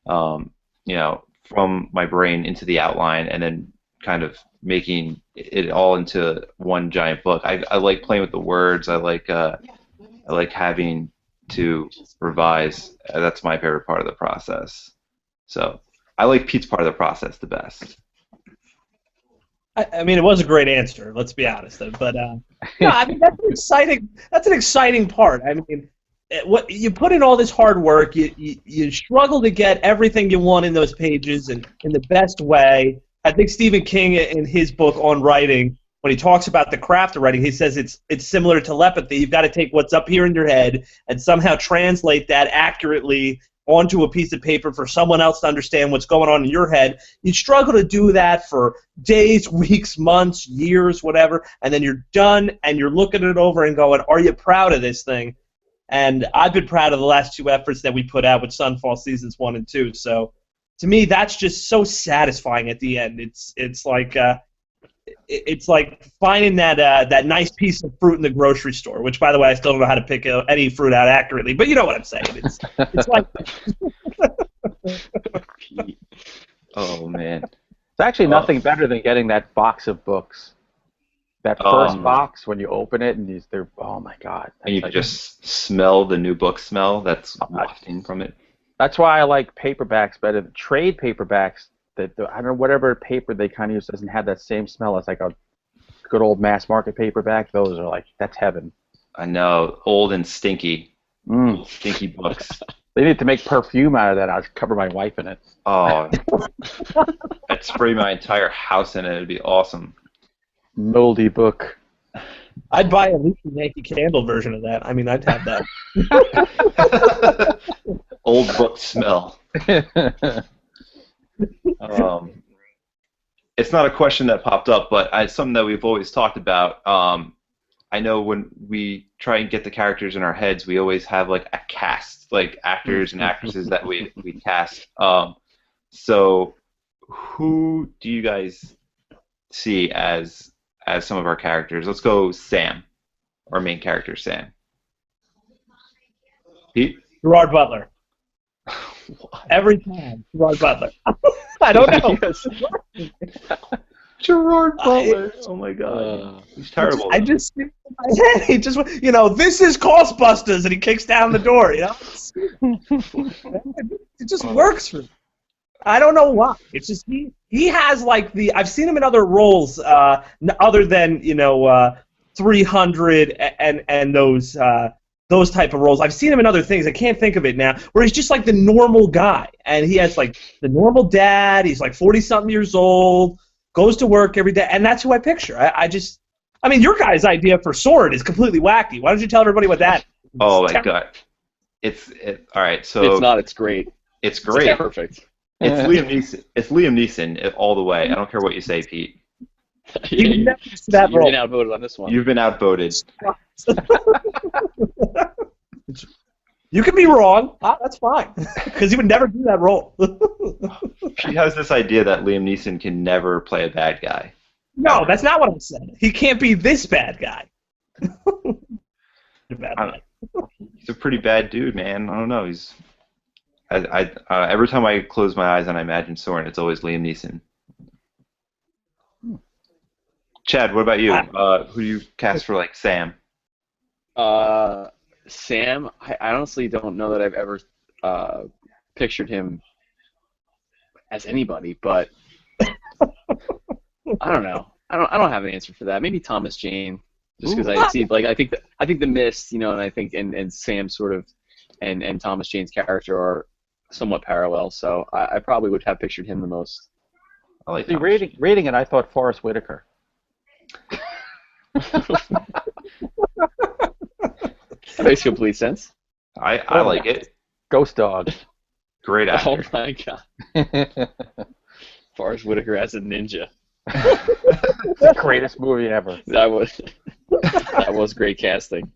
you know, from my brain into the outline and then kind of making it all into one giant book. I like playing with the words. I like having to revise. That's my favorite part of the process. So I like Pete's part of the process the best. I mean, it was a great answer. Let's be honest, but no, I mean that's an exciting. That's an exciting part. I mean, what you put in all this hard work, you struggle to get everything you want in those pages and in the best way. I think Stephen King in his book on writing, when he talks about the craft of writing, he says it's similar to telepathy. You've got to take what's up here in your head and somehow translate that accurately onto a piece of paper for someone else to understand what's going on in your head. You struggle to do that for days, weeks, months, years, whatever, and then you're done and you're looking it over and going, are you proud of this thing? And I've been proud of the last 2 efforts that we put out with SUNFALL seasons 1 and 2. So to me, that's just so satisfying at the end. It's like finding that nice piece of fruit in the grocery store, which, by the way, I still don't know how to pick any fruit out accurately, but you know what I'm saying. It's like Oh man. It's actually nothing better than getting that box of books. That first box when you open it and they're oh my god. And you can just smell the new book smell that's wafting from it. That's why I like paperbacks better. Trade paperbacks, I don't know, whatever paper they kind of use doesn't have that same smell as like a good old mass market paperback. Those are like, that's heaven. I know, old and stinky. Stinky books. They need to make perfume out of that. I'll cover my wife in it. Oh, I'd spray my entire house in it. It'd be awesome. Moldy book. I'd buy a leafy Yankee Candle version of that. I mean, I'd have that. Old book smell. It's not a question that popped up, but it's something that we've always talked about. I know when we try and get the characters in our heads, we always have like a cast, like actors and actresses that we cast. So who do you guys see as some of our characters? Let's go Sam, our main character, Sam. Pete? Gerard Butler. Every time, Gerard Butler. I don't know. Gerard Butler. Oh my god. He's terrible. I just see it in my head. He just, you know, this is Ghostbusters, and he kicks down the door. You know, it just works for me. I don't know why. It's just he has like I've seen him in other roles other than 300 and those those type of roles. I've seen him in other things. I can't think of it now. Where he's just like the normal guy, and he has like the normal dad. He's like 40-something years old, goes to work every day, and that's who I picture. I mean, your guy's idea for Sword is completely wacky. Why don't you tell everybody what that? Oh my God, all right. So It's not. It's great. It's great. It's perfect. It's Liam Neeson. It's Liam Neeson all the way. I don't care what you say, Pete. You never see that You're role. getting outvoted on this one. You've been outvoted. You can be wrong. That's fine, because he would never do that role. She has this idea that Liam Neeson can never play a bad guy. No, that's not what I said. He can't be this bad guy. Bad guy. He's a pretty bad dude, man. I don't know. Every time I close my eyes and I imagine Soren, it's always Liam Neeson. Chad, what about you? Who do you cast for like Sam? Sam, I honestly don't know that I've ever pictured him as anybody, but I don't know. I don't have an answer for that. Maybe Thomas Jane, just because I see I think the Mist, and I think and Sam sort of and Thomas Jane's character are somewhat parallel, so I probably would have pictured him the most. I like See, rating it, I thought Forrest Whitaker. That makes complete sense. I like it. Ghost Dog. Great actor. Oh my God. Forrest Whitaker as a ninja. Greatest movie ever. That was great casting.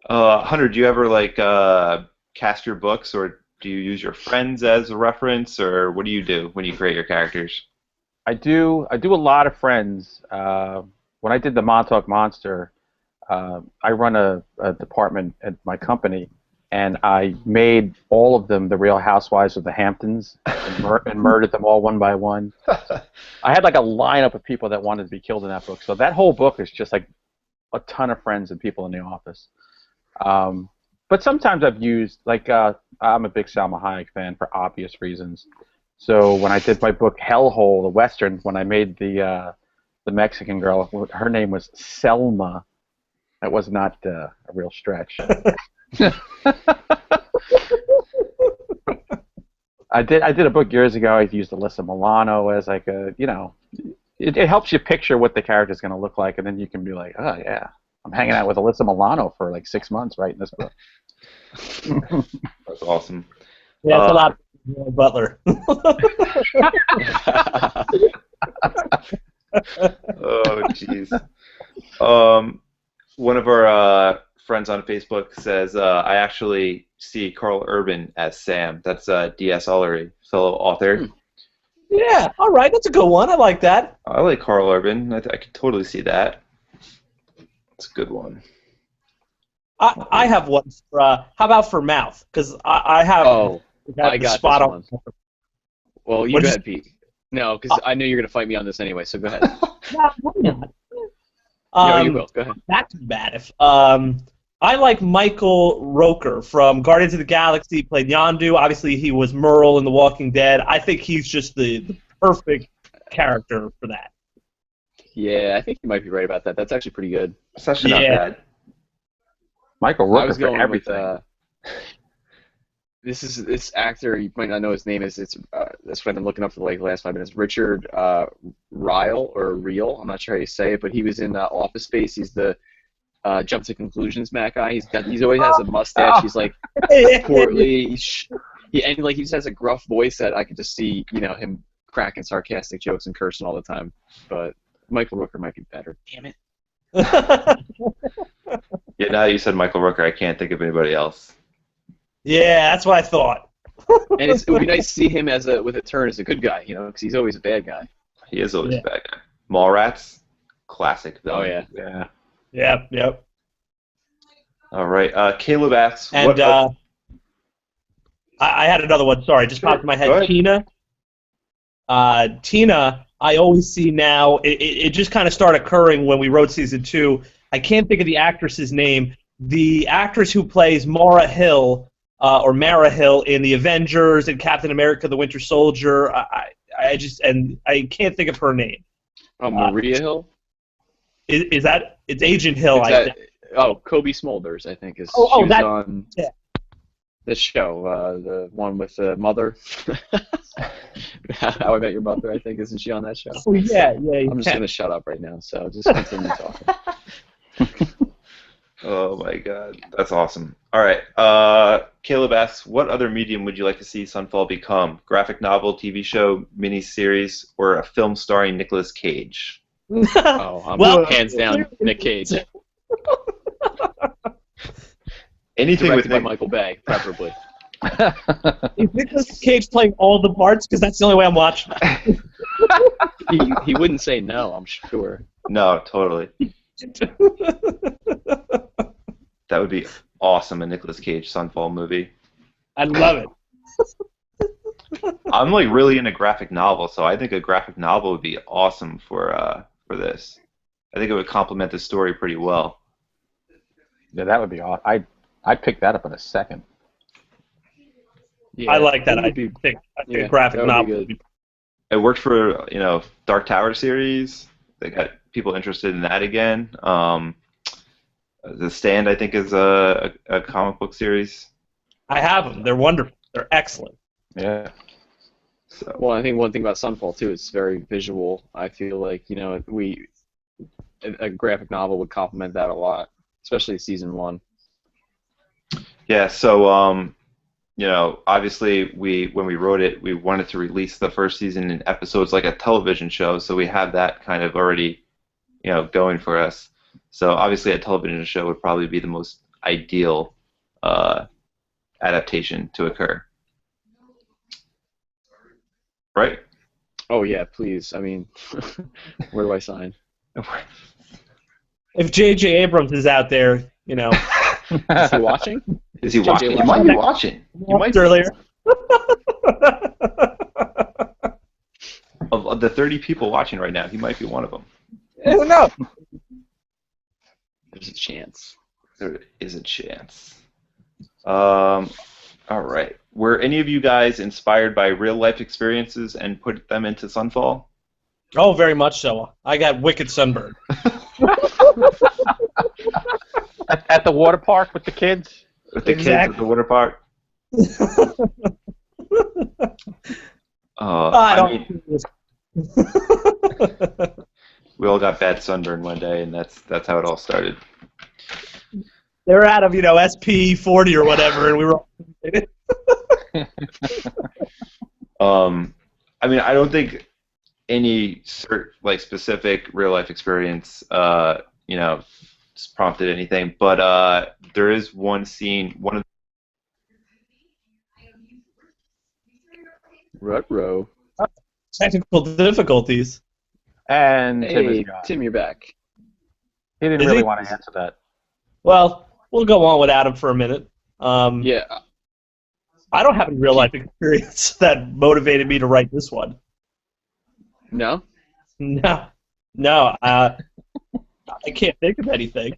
Hunter, do you ever cast your books, or do you use your friends as a reference, or what do you do when you create your characters? I do a lot of friends. When I did the Montauk Monster, I run a department at my company, and I made all of them the Real Housewives of the Hamptons and murdered them all one by one. I had like a lineup of people that wanted to be killed in that book. So that whole book is just like a ton of friends and people in the office. But sometimes I've used, I'm a big Salma Hayek fan for obvious reasons. So when I did my book Hellhole, the Western, when I made the Mexican girl, her name was Selma. That was not a real stretch. I did a book years ago. I used Alyssa Milano as like it helps you picture what the character's going to look like, and then you can be like, oh yeah, I'm hanging out with Alyssa Milano for like 6 months writing this book. That's awesome. Yeah, it's a lot of Butler. Oh, jeez. One of our friends on Facebook says, I actually see Carl Urban as Sam. That's D.S. Ullery, fellow author. Yeah, all right, that's a good one. I like that. I like Carl Urban. I could totally see that. It's a good one. I have one. How about for Mouth? Because I have. Oh, I the got spot this on. one. Well, you What go is- ahead, Pete. No, because I know you're going to fight me on this anyway, so go ahead. Yeah, why not? No, you will. Go ahead. That's bad. If I like Michael Rooker from Guardians of the Galaxy. He played Yondu. Obviously, he was Merle in The Walking Dead. I think he's just the perfect character for that. Yeah, I think you might be right about that. That's actually pretty good. It's actually not bad. Michael I was Rooker for going everything. with this actor. You might not know his name. That's what I've been looking up for the last 5 minutes. Richard Ryle or Reel. I'm not sure how you say it, but he was in Office Space. He's the Jump to Conclusions Matt guy. He's always has a mustache. He's like portly. And like he just has a gruff voice that I could just see him cracking sarcastic jokes and cursing all the time. But Michael Rooker might be better. Damn it. Yeah, now that you said Michael Rooker, I can't think of anybody else. Yeah, that's what I thought. And it would be nice to see him with a turn as a good guy, because he's always a bad guy. He is always a bad guy. Mallrats, classic villain. Oh yeah. Yeah. Yep. All right, Caleb asks. And I had another one. Sorry, just popped in my Go head. ahead. Tina, I always see now. It just kind of started occurring when we wrote season 2. I can't think of the actress's name. The actress who plays Mara Hill or Mara Hill in the Avengers and Captain America: The Winter Soldier. I can't think of her name. Oh, Maria Hill. Is that it's Agent Hill? I think. Kobe Smulders, I think is. Oh, she was that. on Yeah. the show, the one with the mother. How I Met Your Mother, I think, isn't she on that show? Oh yeah. I'm just gonna shut up right now, so just continue talking. Oh my God, that's awesome. All right, Caleb asks, what other medium would you like to see Sunfall become? Graphic novel, TV show, miniseries, or a film starring Nicolas Cage? Oh, I'm Well, hands down Nick Cage. Anything with Directed by Nick. Michael Bay, preferably. Is Nicolas Cage playing all the parts? Because that's the only way I'm watching. He wouldn't say no, I'm sure. No, totally. That would be awesome, a Nicolas Cage Sunfall movie. I love it. I'm like really into graphic novels, so I think a graphic novel would be awesome for this. I think it would complement the story pretty well. Yeah, that would be awesome. I'd pick that up in a second. Yeah, I like that. it I would be- think yeah, a graphic that would be novel good. would be. It worked for Dark Tower series. They got people interested in that again. The Stand, I think, is a comic book series. I have them. They're wonderful. They're excellent. Yeah. So Well, I think one thing about Sunfall too, it's very visual. I feel like a graphic novel would complement that a lot, especially season 1. yeah, so obviously when we wrote it, we wanted to release the first season in episodes like a television show, so we have that kind of already, going for us. So obviously a television show would probably be the most ideal adaptation to occur. Right? Oh yeah, please. I mean, where do I sign? If J.J. Abrams is out there, Is he watching? Is he J.J. watching? He watching? might be watching. He might be. earlier. Of the 30 people watching right now, he might be one of them. Who knows? There's a chance. There is a chance. All right. Were any of you guys inspired by real life experiences and put them into Sunfall? Oh, very much so. I got wicked sunburn. At the water park with the kids? With the kids Exactly. at the water park? I don't. We all got bad sunburn one day, and that's how it all started. They're out of SP 40 or whatever, and we were. I don't think any specific real life experience, prompted anything, but there is one scene, one of Ruh-roh. Technical difficulties. And Tim Hey, is gone. Tim, you're back. He didn't Is really he? want to answer that. Well, we'll go on without him for a minute. Yeah. I don't have any real life experience that motivated me to write this one. No? No. I can't think of anything.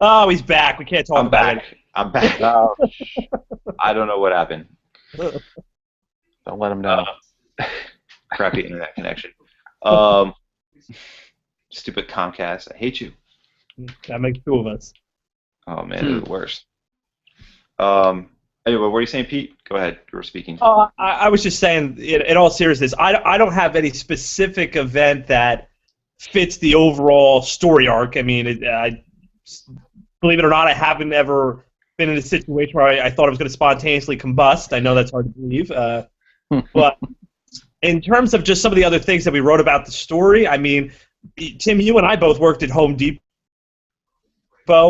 Oh, he's back. We can't talk I'm about back. I'm back. No, I don't know what happened. it. don't let him know. Crappy internet connection. Stupid Comcast. I hate you. That makes two of us. Oh man, they're the worst. Anyway, what are you saying, Pete? Go ahead. You were speaking. I was just saying, in all seriousness, I don't have any specific event that fits the overall story arc. I mean, believe it or not, I haven't ever been in a situation where I thought it was going to spontaneously combust. I know that's hard to believe. But in terms of just some of the other things that we wrote about the story, I mean, Tim, you and I both worked at Home Depot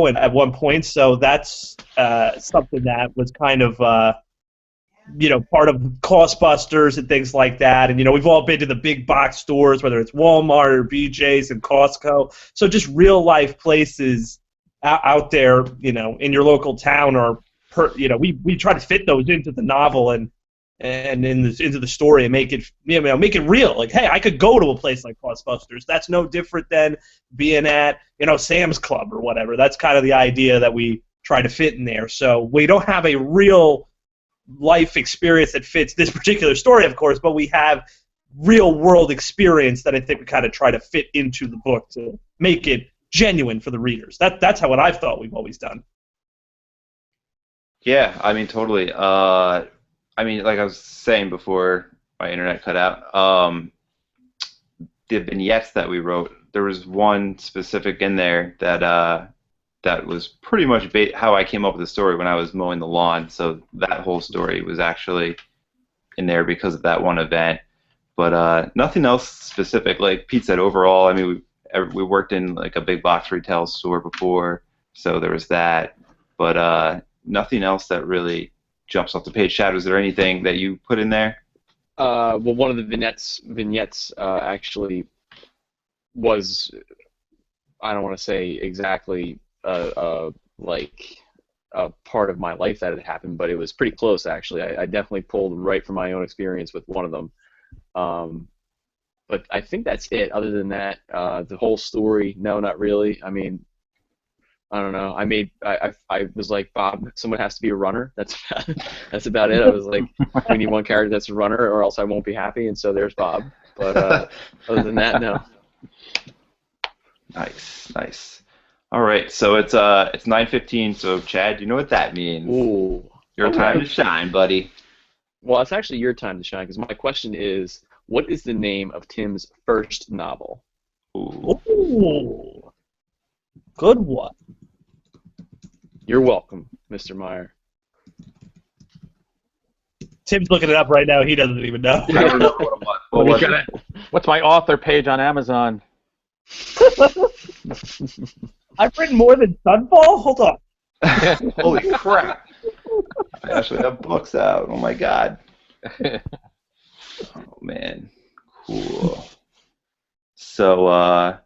and at one point, so that's something that was kind of part of Cost-Busters and things like that. And we've all been to the big box stores, whether it's Walmart or BJ's and Costco. So just real life places out there, in your local town, or we try to fit those into the novel and into the story and make it make it real. Like, hey, I could go to a place like Cost-Busters. That's no different than being at Sam's Club or whatever. That's kind of the idea that we try to fit in there. So we don't have a real life experience that fits this particular story, of course, but we have real world experience that I think we kind of try to fit into the book to make it genuine for the readers. That's how what I've thought we've always done. Yeah, I mean, totally. I mean, like I was saying before my internet cut out, the vignettes that we wrote, there was one specific in there that was pretty much how I came up with the story when I was mowing the lawn. So that whole story was actually in there because of that one event. But nothing else specific. Like Pete said, overall, I mean, we worked in like a big box retail store before, so there was that. But nothing else that really jumps off the page. Chad, was there anything that you put in there? Well, one of the vignettes actually was, I don't want to say exactly like a part of my life that had happened, but it was pretty close actually. I definitely pulled right from my own experience with one of them. But I think that's it. Other than that, the whole story, no, not really. I mean, I don't know. I was like, Bob, someone has to be a runner. That's that's about it. I was like, we need one character that's a runner, or else I won't be happy. And so there's Bob. But other than that, no. Nice, nice. All right, so it's 9:15. So Chad, you know what that means? Ooh. Your Okay. time to shine, buddy. Well, it's actually your time to shine because my question is, what is the name of Tim's first novel? Ooh. Ooh, good one. You're welcome, Mr. Meyer. Tim's looking it up right now. He doesn't even know. I don't know what was it? What's my author page on Amazon? I've written more than Sunfall? Hold on. Holy crap! I actually have books out. Oh my god. Oh man, cool. So, all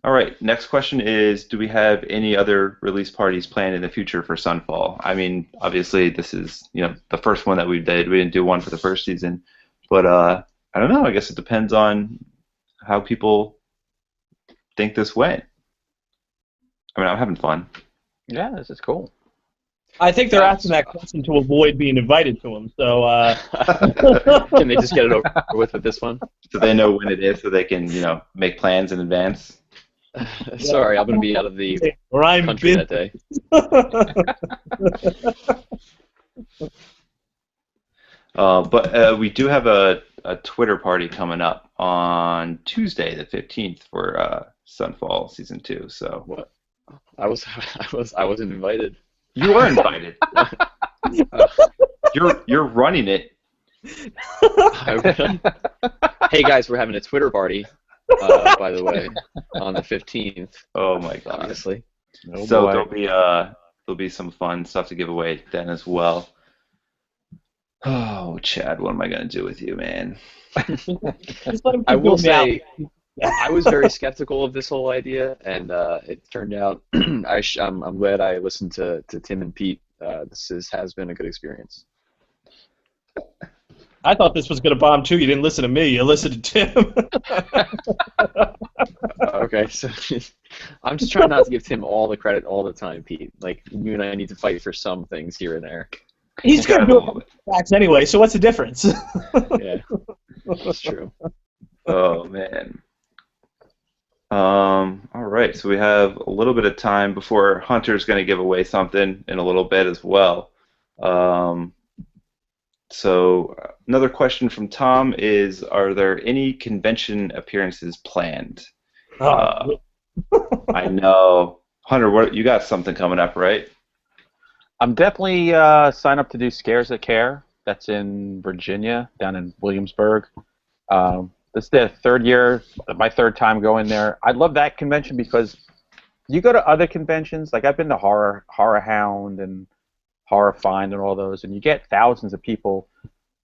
right. Next question is: do we have any other release parties planned in the future for Sunfall? I mean, obviously, this is the first one that we did. We didn't do one for the first season, but I don't know. I guess it depends on how people think this went. I mean, I'm having fun. Yeah, this is cool. I think they're asking that question to avoid being invited to them. So, Can they just get it over with this one? So they know when it is, so they can make plans in advance. Sorry, I'm going to be out of the or I'm country busy. that day. But we do have a Twitter party coming up on Tuesday, the 15th, for Sunfall Season 2. So What? I wasn't invited. you were invited. You're running it. Hey guys, we're having a Twitter party, by the way, on the 15th. Oh my god. Obviously. Oh, So boy. there'll be some fun stuff to give away then as well. Oh, Chad, what am I gonna do with you, man? Just let 'em I keep will going now. say, I was very skeptical of this whole idea, and it turned out I'm glad I listened to Tim and Pete. This has been a good experience. I thought this was going to bomb too. You didn't listen to me. You listened to Tim. Okay, so I'm just trying not to give Tim all the credit all the time, Pete. Like, you and I need to fight for some things here and there. He's going to do it with facts anyway, so what's the difference? Yeah, that's true. Oh man. All right, so we have a little bit of time before Hunter's going to give away something in a little bit as well. So another question from Tom is: are there any convention appearances planned? I know, Hunter. You got something coming up, right? I'm definitely signed up to do Scares That Care. That's in Virginia, down in Williamsburg. This is the third year, my third time going there. I love that convention because you go to other conventions, like I've been to Horror Hound and Horror Find and all those, and you get thousands of people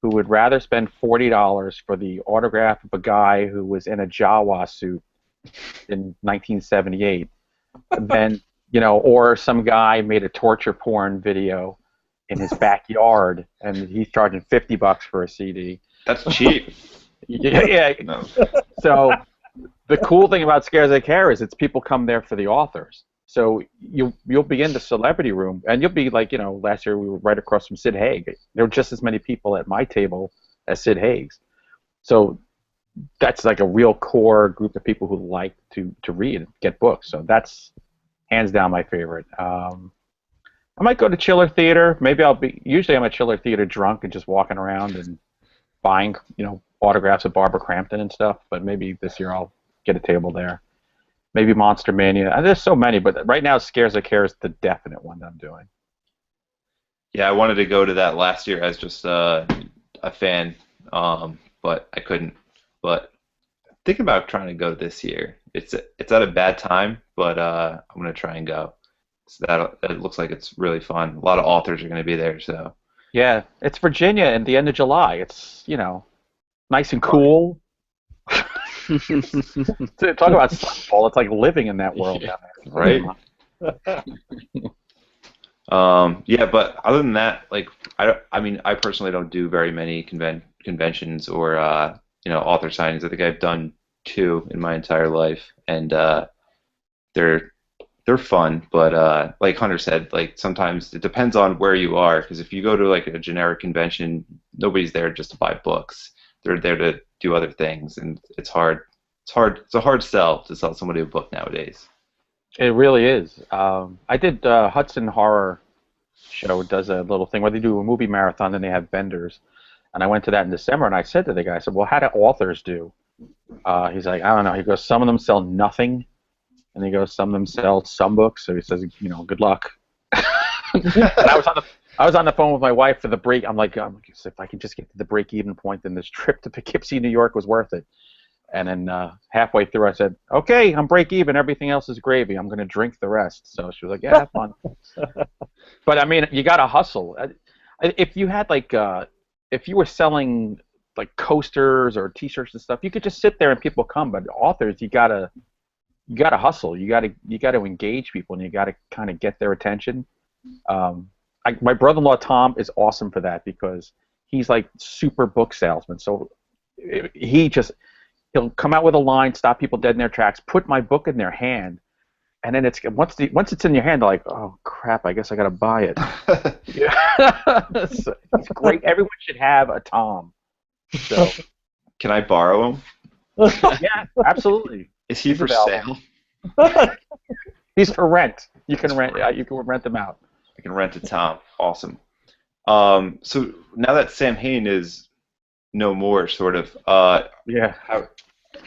who would rather spend $40 for the autograph of a guy who was in a Jawa suit in 1978 than, or some guy made a torture porn video in his backyard and he's charging $50 for a CD. That's cheap. Yeah. No. So the cool thing about Scares That Care is it's people come there for the authors. So you'll be in the celebrity room, and you'll be like, last year we were right across from Sid Haig. There were just as many people at my table as Sid Haig's. So that's like a real core group of people who like to read and get books. So that's hands down my favorite. I might go to Chiller Theater. Maybe I'll be. Usually, I'm at Chiller Theater drunk and just walking around and buying, autographs of Barbara Crampton and stuff. But maybe this year I'll get a table there. Maybe Monster Mania. There's so many, but right now, Scares of Care is the definite one that I'm doing. Yeah, I wanted to go to that last year as just a fan, but I couldn't. But thinking about trying to go this year. It's at a bad time, but I'm gonna try and go. So that it looks like it's really fun. A lot of authors are gonna be there, so Yeah, it's Virginia at the end of July. It's nice and cool. Talk about SUNFALL. It's like living in that world down there. right. Yeah, but other than that, like I mean, I personally don't do very many conventions or author signings. I think I've done 2 in my entire life, and they're fun. But like Hunter said, like sometimes it depends on where you are. Because if you go to like a generic convention, nobody's there just to buy books. They're there to do other things, and it's hard. It's a hard sell to sell somebody a book nowadays. It really is. I did Hudson Horror Show does a little thing where they do a movie marathon and they have vendors. And I went to that in December, and I said to the guy, I said, well, how do authors do? He's like, I don't know. He goes, some of them sell nothing. And he goes, some of them sell some books. So he says, good luck. And I was on the phone with my wife for the break. I'm like, if I can just get to the break-even point, then this trip to Poughkeepsie, New York was worth it. And then halfway through, I said, okay, I'm break-even. Everything else is gravy. I'm going to drink the rest. So she was like, yeah, have fun. But, I mean, you got to hustle. If you had, like, if you were selling, like, coasters or T-shirts and stuff, you could just sit there and people come. But authors, you gotta hustle. You gotta engage people, and you gotta kind of get their attention. My brother-in-law Tom is awesome for that because he's like super book salesman. So he'll come out with a line, stop people dead in their tracks, put my book in their hand, and then once it's in your hand, they're like, oh crap, I guess I gotta buy it. Yeah. So it's great. Everyone should have a Tom. So Can I borrow him? yeah, absolutely. Is he He's for available. sale? He's for rent. You can rent. You can rent them out. I can rent a Tom. Awesome. So now that Sam Hain is no more, sort of, Yeah.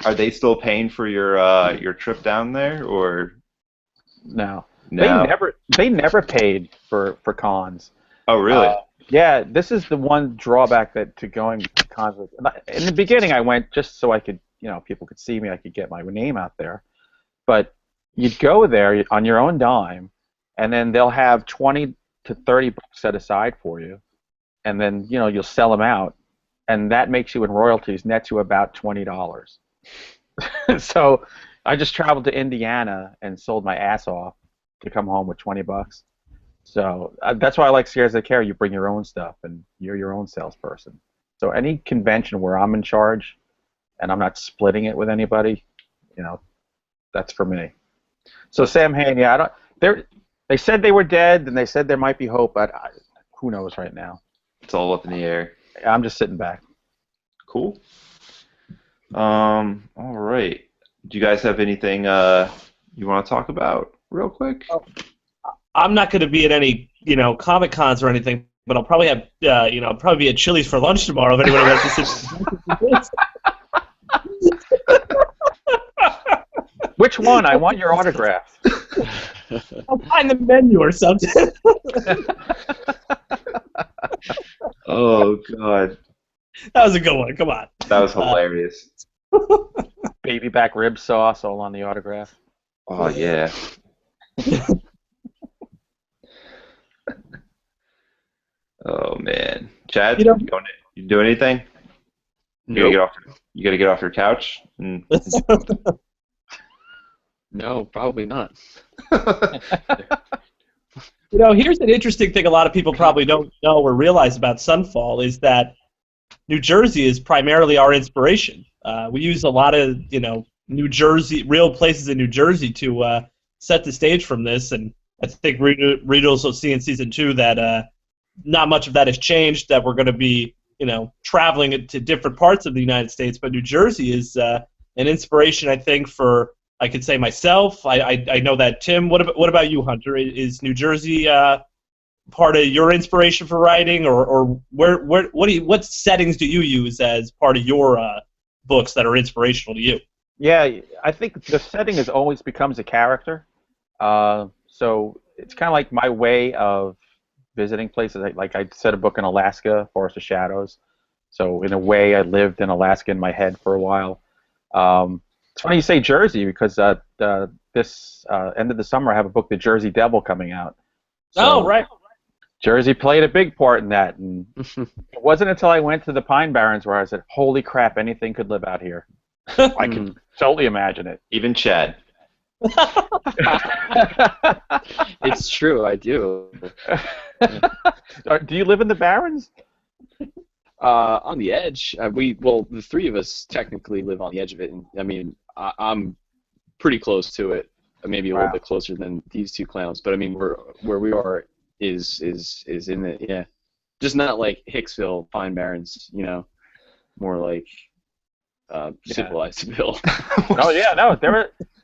are they still paying for your trip down there, or No. no? They never paid for cons. Oh, really? Yeah, this is the one drawback to going to cons. In the beginning, I went just so I could, people could see me, I could get my name out there. But you'd go there on your own dime, and then they'll have 20 to 30 books set aside for you, and then you'll sell them out, and that makes you in royalties nets you about $20. So I just traveled to Indiana and sold my ass off to come home with $20. So that's why I like Scares of Care. You bring your own stuff, and you're your own salesperson. So any convention where I'm in charge, and I'm not splitting it with anybody, that's for me. So Sam Hain, yeah, they said they were dead, and they said there might be hope, but who knows right now? It's all up in the air. I'm just sitting back. Cool. All right. Do you guys have anything you want to talk about real quick? I'm not going to be at any, Comic Cons or anything, but I'll probably have, probably be at Chili's for lunch tomorrow if anybody wants to sit. Which one? I want your autograph. I'll find the menu or something. Oh, God. That was a good one. Come on. That was hilarious. Baby back rib sauce all on the autograph. Oh, yeah. Oh, man. Chad, you do anything? Nope. You gotta get off your couch? And... No, probably not. Here's an interesting thing a lot of people probably don't know or realize about SUNFALL is that New Jersey is primarily our inspiration. We use a lot of, New Jersey, real places in New Jersey to set the stage from this, and I think readers will see in Season 2 that not much of that has changed, that we're going to be traveling to different parts of the United States, but New Jersey is an inspiration, I think, for, I could say, myself. I know that, Tim. What about you, Hunter? Is New Jersey part of your inspiration for writing, or what settings do you use as part of your books that are inspirational to you? Yeah, I think the setting is always becomes a character. So it's kind of like my way of visiting places. Like I said, a book in Alaska, Forest of Shadows. So in a way, I lived in Alaska in my head for a while. It's funny you say Jersey because this end of the summer I have a book, The Jersey Devil, coming out. So Oh, right. Jersey played a big part in that, and it wasn't until I went to the Pine Barrens where I said, "Holy crap! Anything could live out here." I can totally imagine it. Even Chad. It's true, I do. Do you live in the Barrens? On the edge. The three of us technically live on the edge of it, and I mean, I'm pretty close to it. Maybe a little bit closer than these two clowns, but I mean, where we are is in the, yeah, just not like Hicksville, Pine Barrens, more like Civilizedville. Oh yeah, no,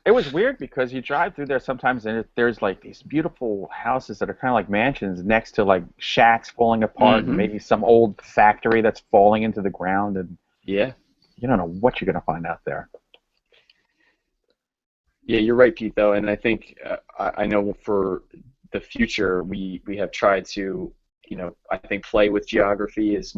it was weird because you drive through there sometimes and there's like these beautiful houses that are kind of like mansions next to like shacks falling apart, and maybe some old factory that's falling into the ground, and yeah, you don't know what you're gonna find out there. Yeah, you're right, Pete. Though, and I think I know for the future we have tried to, I think play with geography is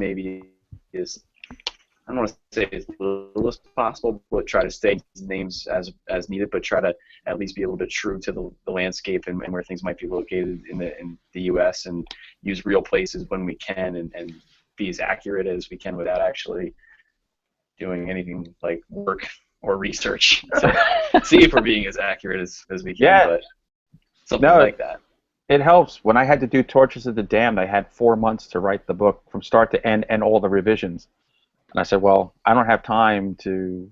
I don't want to say as little as possible, but try to stay names as needed, but try to at least be a little bit true to the landscape and where things might be located in the U.S. and use real places when we can and be as accurate as we can without actually doing anything like work or research to see if we're being as accurate as we can, but something like that. It helps. When I had to do Torches of the Damned, I had 4 months to write the book from start to end and all the revisions. And I said, well, I don't have time to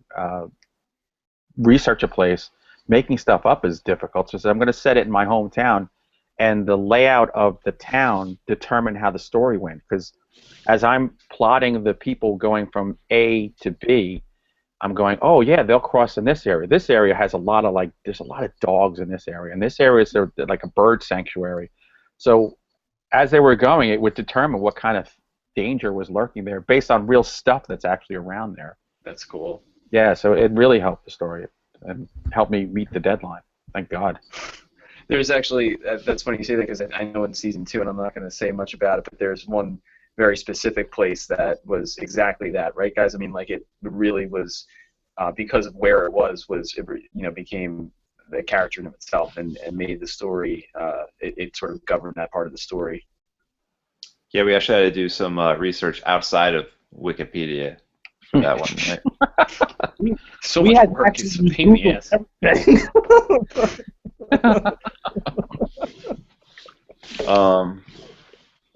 research a place. Making stuff up is difficult. So I said, I'm going to set it in my hometown. And the layout of the town determined how the story went. Because as I'm plotting the people going from A to B, I'm going, oh, yeah, they'll cross in this area. This area has a lot of, there's a lot of dogs in this area. And this area is like a bird sanctuary. So as they were going, it would determine what kind of danger was lurking there based on real stuff that's actually around there. That's cool. Yeah, so it really helped the story and helped me meet the deadline. Thank God. There's actually, that's funny you say that because I know in season 2, and I'm not going to say much about it, but there's one very specific place that was exactly that, right, guys? I mean, it really was, because of where it was it became the character in itself and made the story, it sort of governed that part of the story. Yeah, we actually had to do some research outside of Wikipedia for that one, right? So we had work. It's a pain in the ass.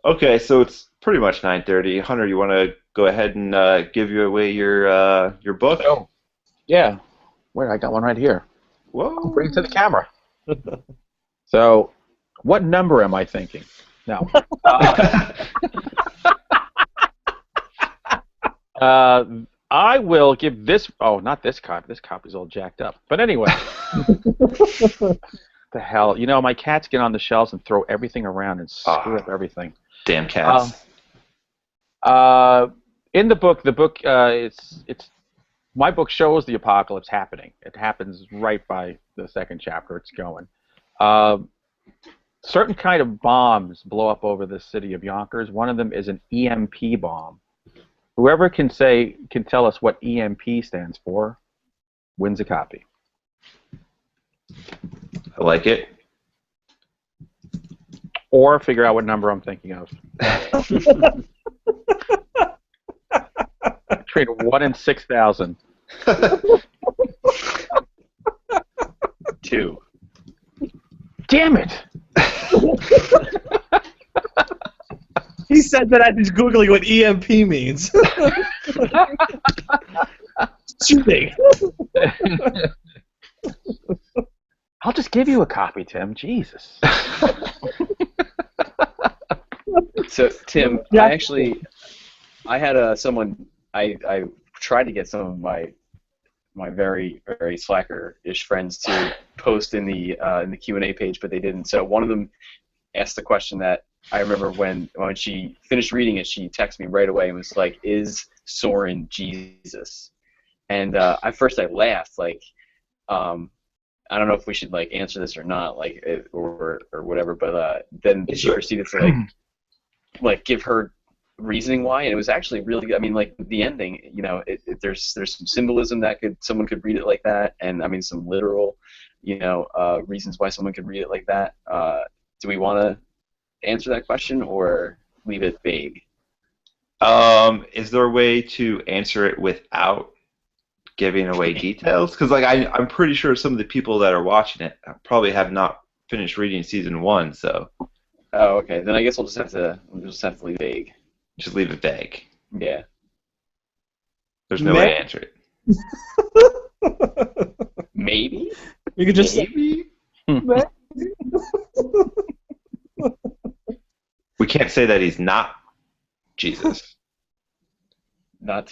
Okay, so it's pretty much 9:30. Hunter, you want to go ahead and give away your book? Oh, yeah. Wait, I got one right here. Whoa! Bring it to the camera. So, what number am I thinking? No. I will give this. Oh, not this copy. This copy's all jacked up. But anyway. The hell? My cats get on the shelves and throw everything around and screw up everything. Damn cats. In the book, it's my book shows the apocalypse happening. It happens right by the second chapter. It's going. Certain kind of bombs blow up over the city of Yonkers. One of them is an EMP bomb. Whoever can tell us what EMP stands for wins a copy. I like it. Or figure out what number I'm thinking of. Between 1 and 6,000. 2. Damn it! He said that as he's Googling what EMP means. Cheating. I'll just give you a copy, Tim. Jesus. So, Tim, I had someone I tried to get some of my very very slacker-ish friends to post in the Q&A page, but they didn't. So one of them asked the question that I remember when she finished reading it, she texted me right away and was like, "Is Soren Jesus?" And at first I laughed, like, I don't know if we should like answer this or not, like, or whatever. But then she proceeded to like give her reasoning why, and it was actually really good. I mean, like the ending, you know, there's some symbolism that someone could read it like that, and I mean some literal, reasons why someone could read it like that. Do we want to answer that question or leave it vague? Is there a way to answer it without giving away details? Because like I'm pretty sure some of the people that are watching it probably have not finished reading season 1, so Oh, okay. Then I guess we'll just have to leave vague. just leave it vague. Yeah. There's no way to answer it. Maybe. You could just Maybe. We can't say that he's not Jesus.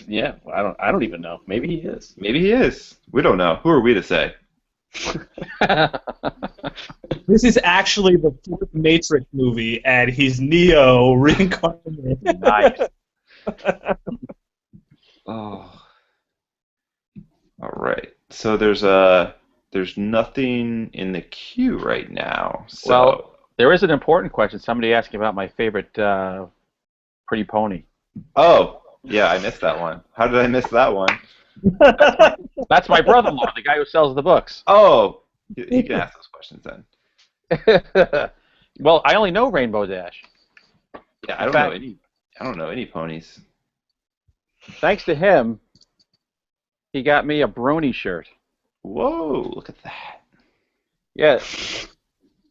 Yeah. I don't even know. Maybe he is. Maybe he is. We don't know. Who are we to say? This is actually the fourth Matrix movie, and he's Neo reincarnated. Nice. Oh. All right. So there's nothing in the queue right now. So Well, there is an important question. Somebody asking about my favorite pretty pony. oh, yeah, I missed that one. How did I miss that one? That's my brother-in-law, the guy who sells the books. Oh, he can ask those questions then. Well, I only know Rainbow Dash. Yeah, I don't know any ponies. Thanks to him, he got me a brony shirt. Whoa, look at that. Yeah,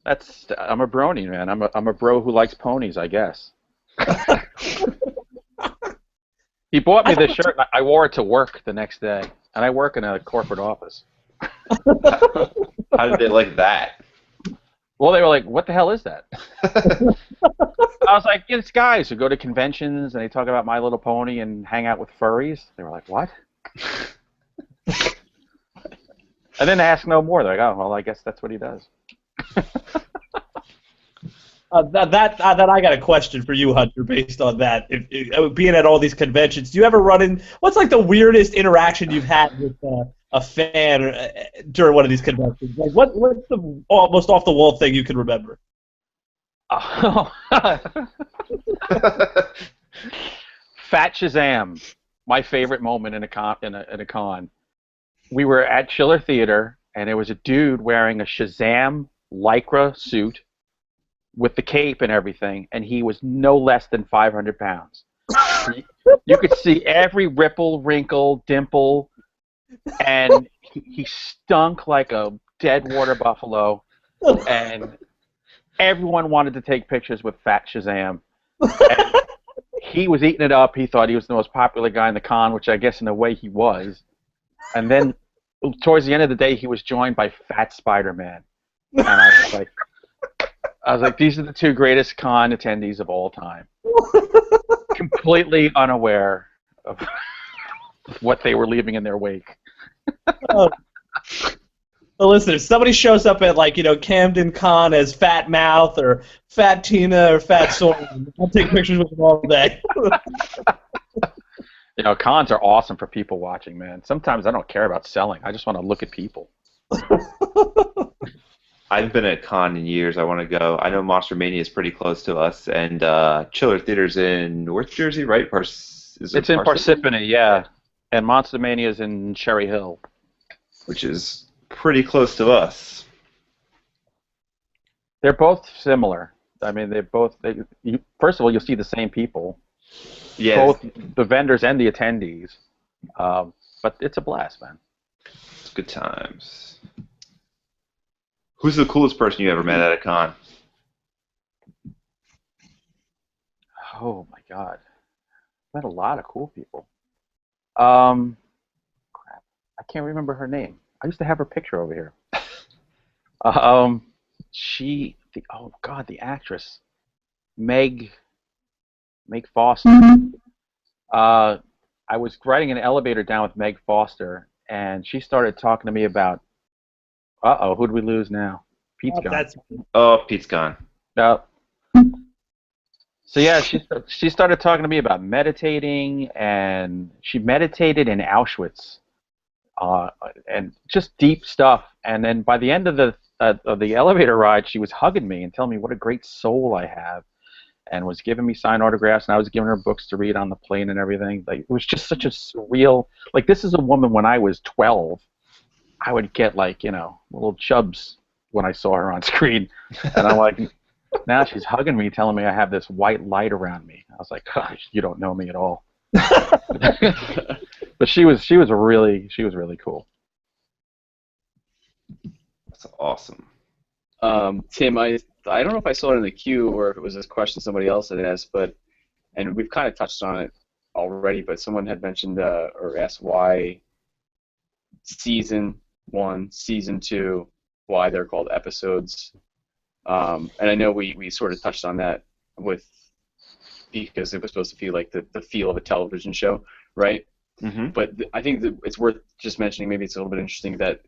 I'm a brony, man. I'm a bro who likes ponies, I guess. He bought me this shirt, and I wore it to work the next day, and I work in a corporate office. How did they like that? Well, they were like, "What the hell is that?" I was like, "It's guys who go to conventions and they talk about My Little Pony and hang out with furries." They were like, "What?" And then they asked no more. They're like, "Oh, well, I guess that's what he does." That I got a question for you, Hunter, based on that. If being at all these conventions, do you ever run in? What's like the weirdest interaction you've had with a fan during one of these conventions? Like, what's the most off the wall thing you can remember? Oh. Fat Shazam, my favorite moment in a con. We were at Schiller Theater, and there was a dude wearing a Shazam Lycra suit with the cape and everything, and he was no less than 500 pounds. You could see every ripple, wrinkle, dimple, and he stunk like a dead water buffalo, and everyone wanted to take pictures with Fat Shazam. And he was eating it up. He thought he was the most popular guy in the con, which I guess in a way he was. And then towards the end of the day, he was joined by Fat Spider-Man. And I was like, these are the two greatest con attendees of all time. Completely unaware of what they were leaving in their wake. Well, listen, if somebody shows up at, like, Camden Con as Fat Mouth or Fat Tina or Fat Soren, I'll take pictures with them all day. Cons are awesome for people watching, man. Sometimes I don't care about selling. I just want to look at people. I haven't been at a con in years. I want to go. I know Monster Mania is pretty close to us, and Chiller Theater's in North Jersey, right? It's in Parsippany, yeah. And Monster Mania is in Cherry Hill. Which is pretty close to us. They're both similar. I mean, first of all, you'll see the same people. Yes. Both the vendors and the attendees. But it's a blast, man. It's good times. Who's the coolest person you ever met at a con? Oh my God, met a lot of cool people. Crap, I can't remember her name. I used to have her picture over here. Oh God, the actress, Meg Foster. I was riding an elevator down with Meg Foster, and she started talking to me about, uh-oh, who'd we lose now? Pete's gone. That's Oh, Pete's gone. No. So yeah, she started talking to me about meditating, and she meditated in Auschwitz, uh, and just deep stuff. And then by the end of the elevator ride, she was hugging me and telling me what a great soul I have, and was giving me signed autographs, and I was giving her books to read on the plane and everything. Like, it was just such a surreal. Like, this is a woman when I was 12. I would get, like, little chubs when I saw her on screen, and I'm like, now she's hugging me, telling me I have this white light around me. I was like, gosh, you don't know me at all. But she was really cool. That's awesome. Tim, I don't know if I saw it in the queue or if it was this question somebody else had asked, and we've kind of touched on it already, but someone had mentioned or asked why season 1, season 2, why they're called episodes. And I know we sort of touched on that because it was supposed to feel like the feel of a television show, right? Mm-hmm. But I think that it's worth just mentioning, maybe it's a little bit interesting, that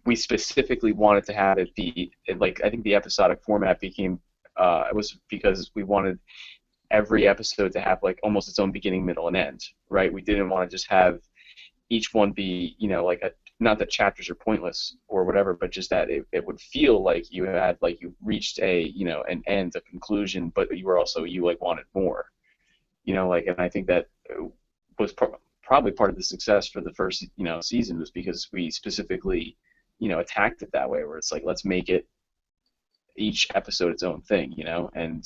we specifically wanted to have it be, like, I think the episodic format became, it was because we wanted every episode to have, like, almost its own beginning, middle, and end, right? We didn't want to just have each one be, like, not that chapters are pointless or whatever, but just that it would feel like you had, like, you reached an end, a conclusion, but you were also, like, wanted more, like, and I think that was probably part of the success for the first, season, was because we specifically, attacked it that way, where it's like, let's make it each episode its own thing, and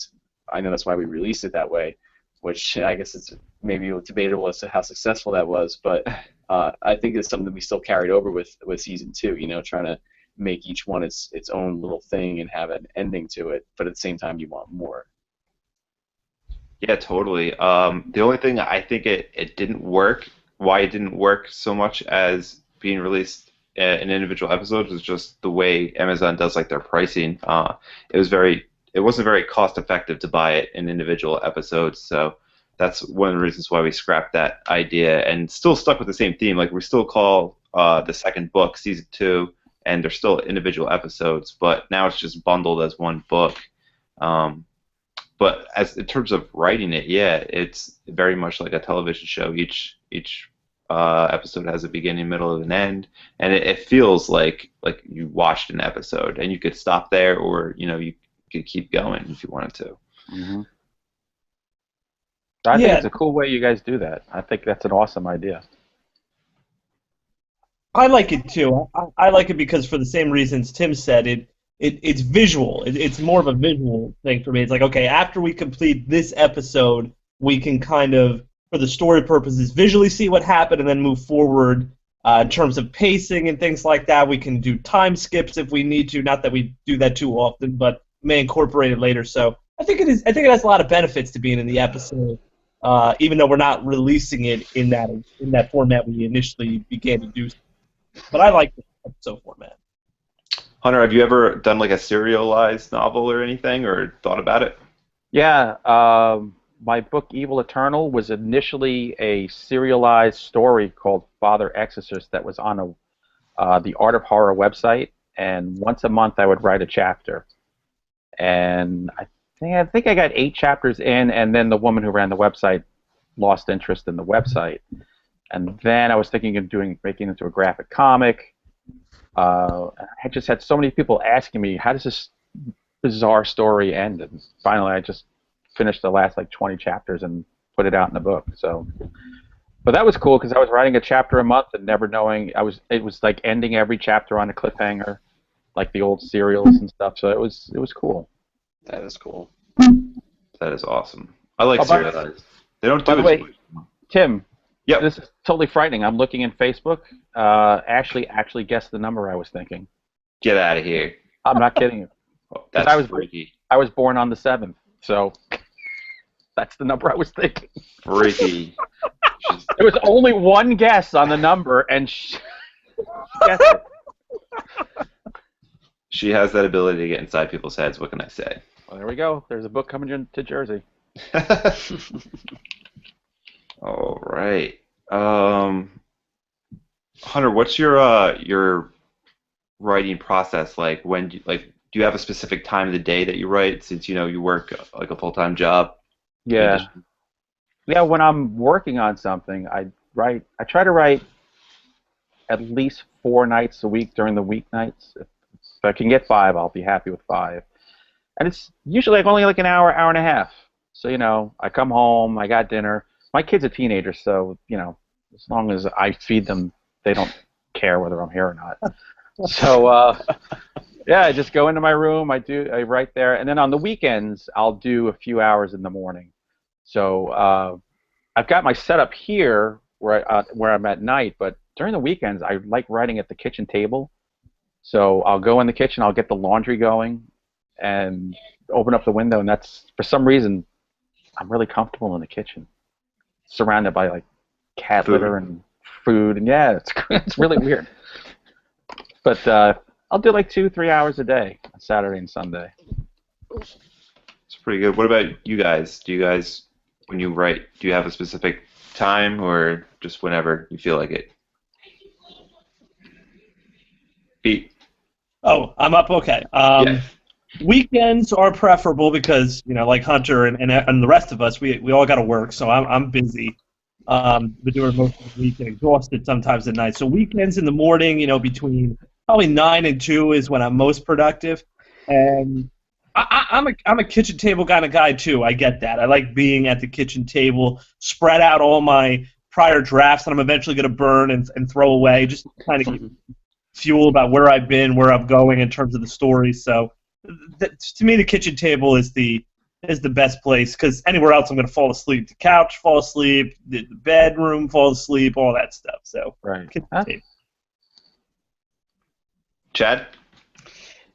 I know that's why we released it that way, which I guess it's maybe debatable as to how successful that was, but I think it's something that we still carried over with season 2, trying to make each one its own little thing and have an ending to it, but at the same time you want more. Yeah, totally. The only thing I think it didn't work, why it didn't work so much as being released in individual episodes, was just the way Amazon does, like, their pricing. It wasn't very cost effective to buy it in individual episodes, so that's one of the reasons why we scrapped that idea and still stuck with the same theme. Like, we still call the second book season 2, and they're still individual episodes, but now it's just bundled as one book. But as in terms of writing it, yeah, it's very much like a television show. Each episode has a beginning, middle, and an end, and it feels like you watched an episode, and you could stop there, or you could keep going if you wanted to. Mm-hmm. I think it's a cool way you guys do that. I think that's an awesome idea. I like it too. I like it because, for the same reasons Tim said, it's visual. It's more of a visual thing for me. It's like, okay, after we complete this episode, we can kind of, for the story purposes, visually see what happened and then move forward. In terms of pacing and things like that, we can do time skips if we need to. Not that we do that too often, but may incorporate it later. So I think it has a lot of benefits to being in the episode, even though we're not releasing it in that format we initially began to do. But I like the episode format. Hunter, have you ever done, like, a serialized novel or anything, or thought about it? Yeah, my book Evil Eternal was initially a serialized story called Father Exorcist that was on the Art of Horror website, and once a month I would write a chapter. And I think I got 8 chapters in, and then the woman who ran the website lost interest in the website. And then I was thinking of making it into a graphic comic. I just had so many people asking me, how does this bizarre story end? And finally I just finished the last, like, 20 chapters and put it out in the book. So, but that was cool because I was writing a chapter a month and never knowing it was like ending every chapter on a cliffhanger, like the old serials and stuff. So it was cool. That is cool. That is awesome. I like serialized. They don't do By the way, Tim, yep. This is totally frightening. I'm looking in Facebook. Ashley actually guessed the number I was thinking. Get out of here. I'm not kidding you. That's freaky. I was born on the 7th, so that's the number I was thinking. Freaky. There was only one guess on the number, and she guessed it. She has that ability to get inside people's heads. What can I say? Well, there we go. There's a book coming to Jersey. All right. Um, Hunter, what's your writing process like? When do do you have a specific time of the day that you write since you work like a full-time job in Yeah. addition? Yeah, when I'm working on something, I try to write at least 4 nights a week during the weeknights. If I can get five, I'll be happy with five. And it's usually like only like an hour, hour and a half. So, I come home, I got dinner. My kid's a teenager, so, as long as I feed them, they don't care whether I'm here or not. So, yeah, I just go into my room, I write there, and then on the weekends, I'll do a few hours in the morning. So, I've got my setup here where I'm at night, but during the weekends, I like writing at the kitchen table. So I'll go in the kitchen, I'll get the laundry going, and open up the window, and that's for some reason I'm really comfortable in the kitchen, surrounded by like cat litter Food. and food, and yeah, it's it's really weird. But I'll do like 2, 3 hours a day on Saturday and Sunday. It's pretty good. What about you guys? Do you guys, when you write, do you have a specific time or just whenever you feel like it? Pete? Oh, I'm up. Okay. Yeah. Weekends are preferable because like Hunter and the rest of us, we all got to work, so I'm busy. Been doing most of the week and exhausted sometimes at night. So weekends in the morning, between probably 9 and 2 is when I'm most productive. And I'm a kitchen table kind of guy too. I get that. I like being at the kitchen table, spread out all my prior drafts that I'm eventually going to burn and throw away, just to kind of give fuel about where I've been, where I'm going in terms of the story. So to me, the kitchen table is the best place because anywhere else I'm going to fall asleep. The couch, fall asleep. The bedroom, fall asleep. All that stuff. So Right. kitchen table. Chad?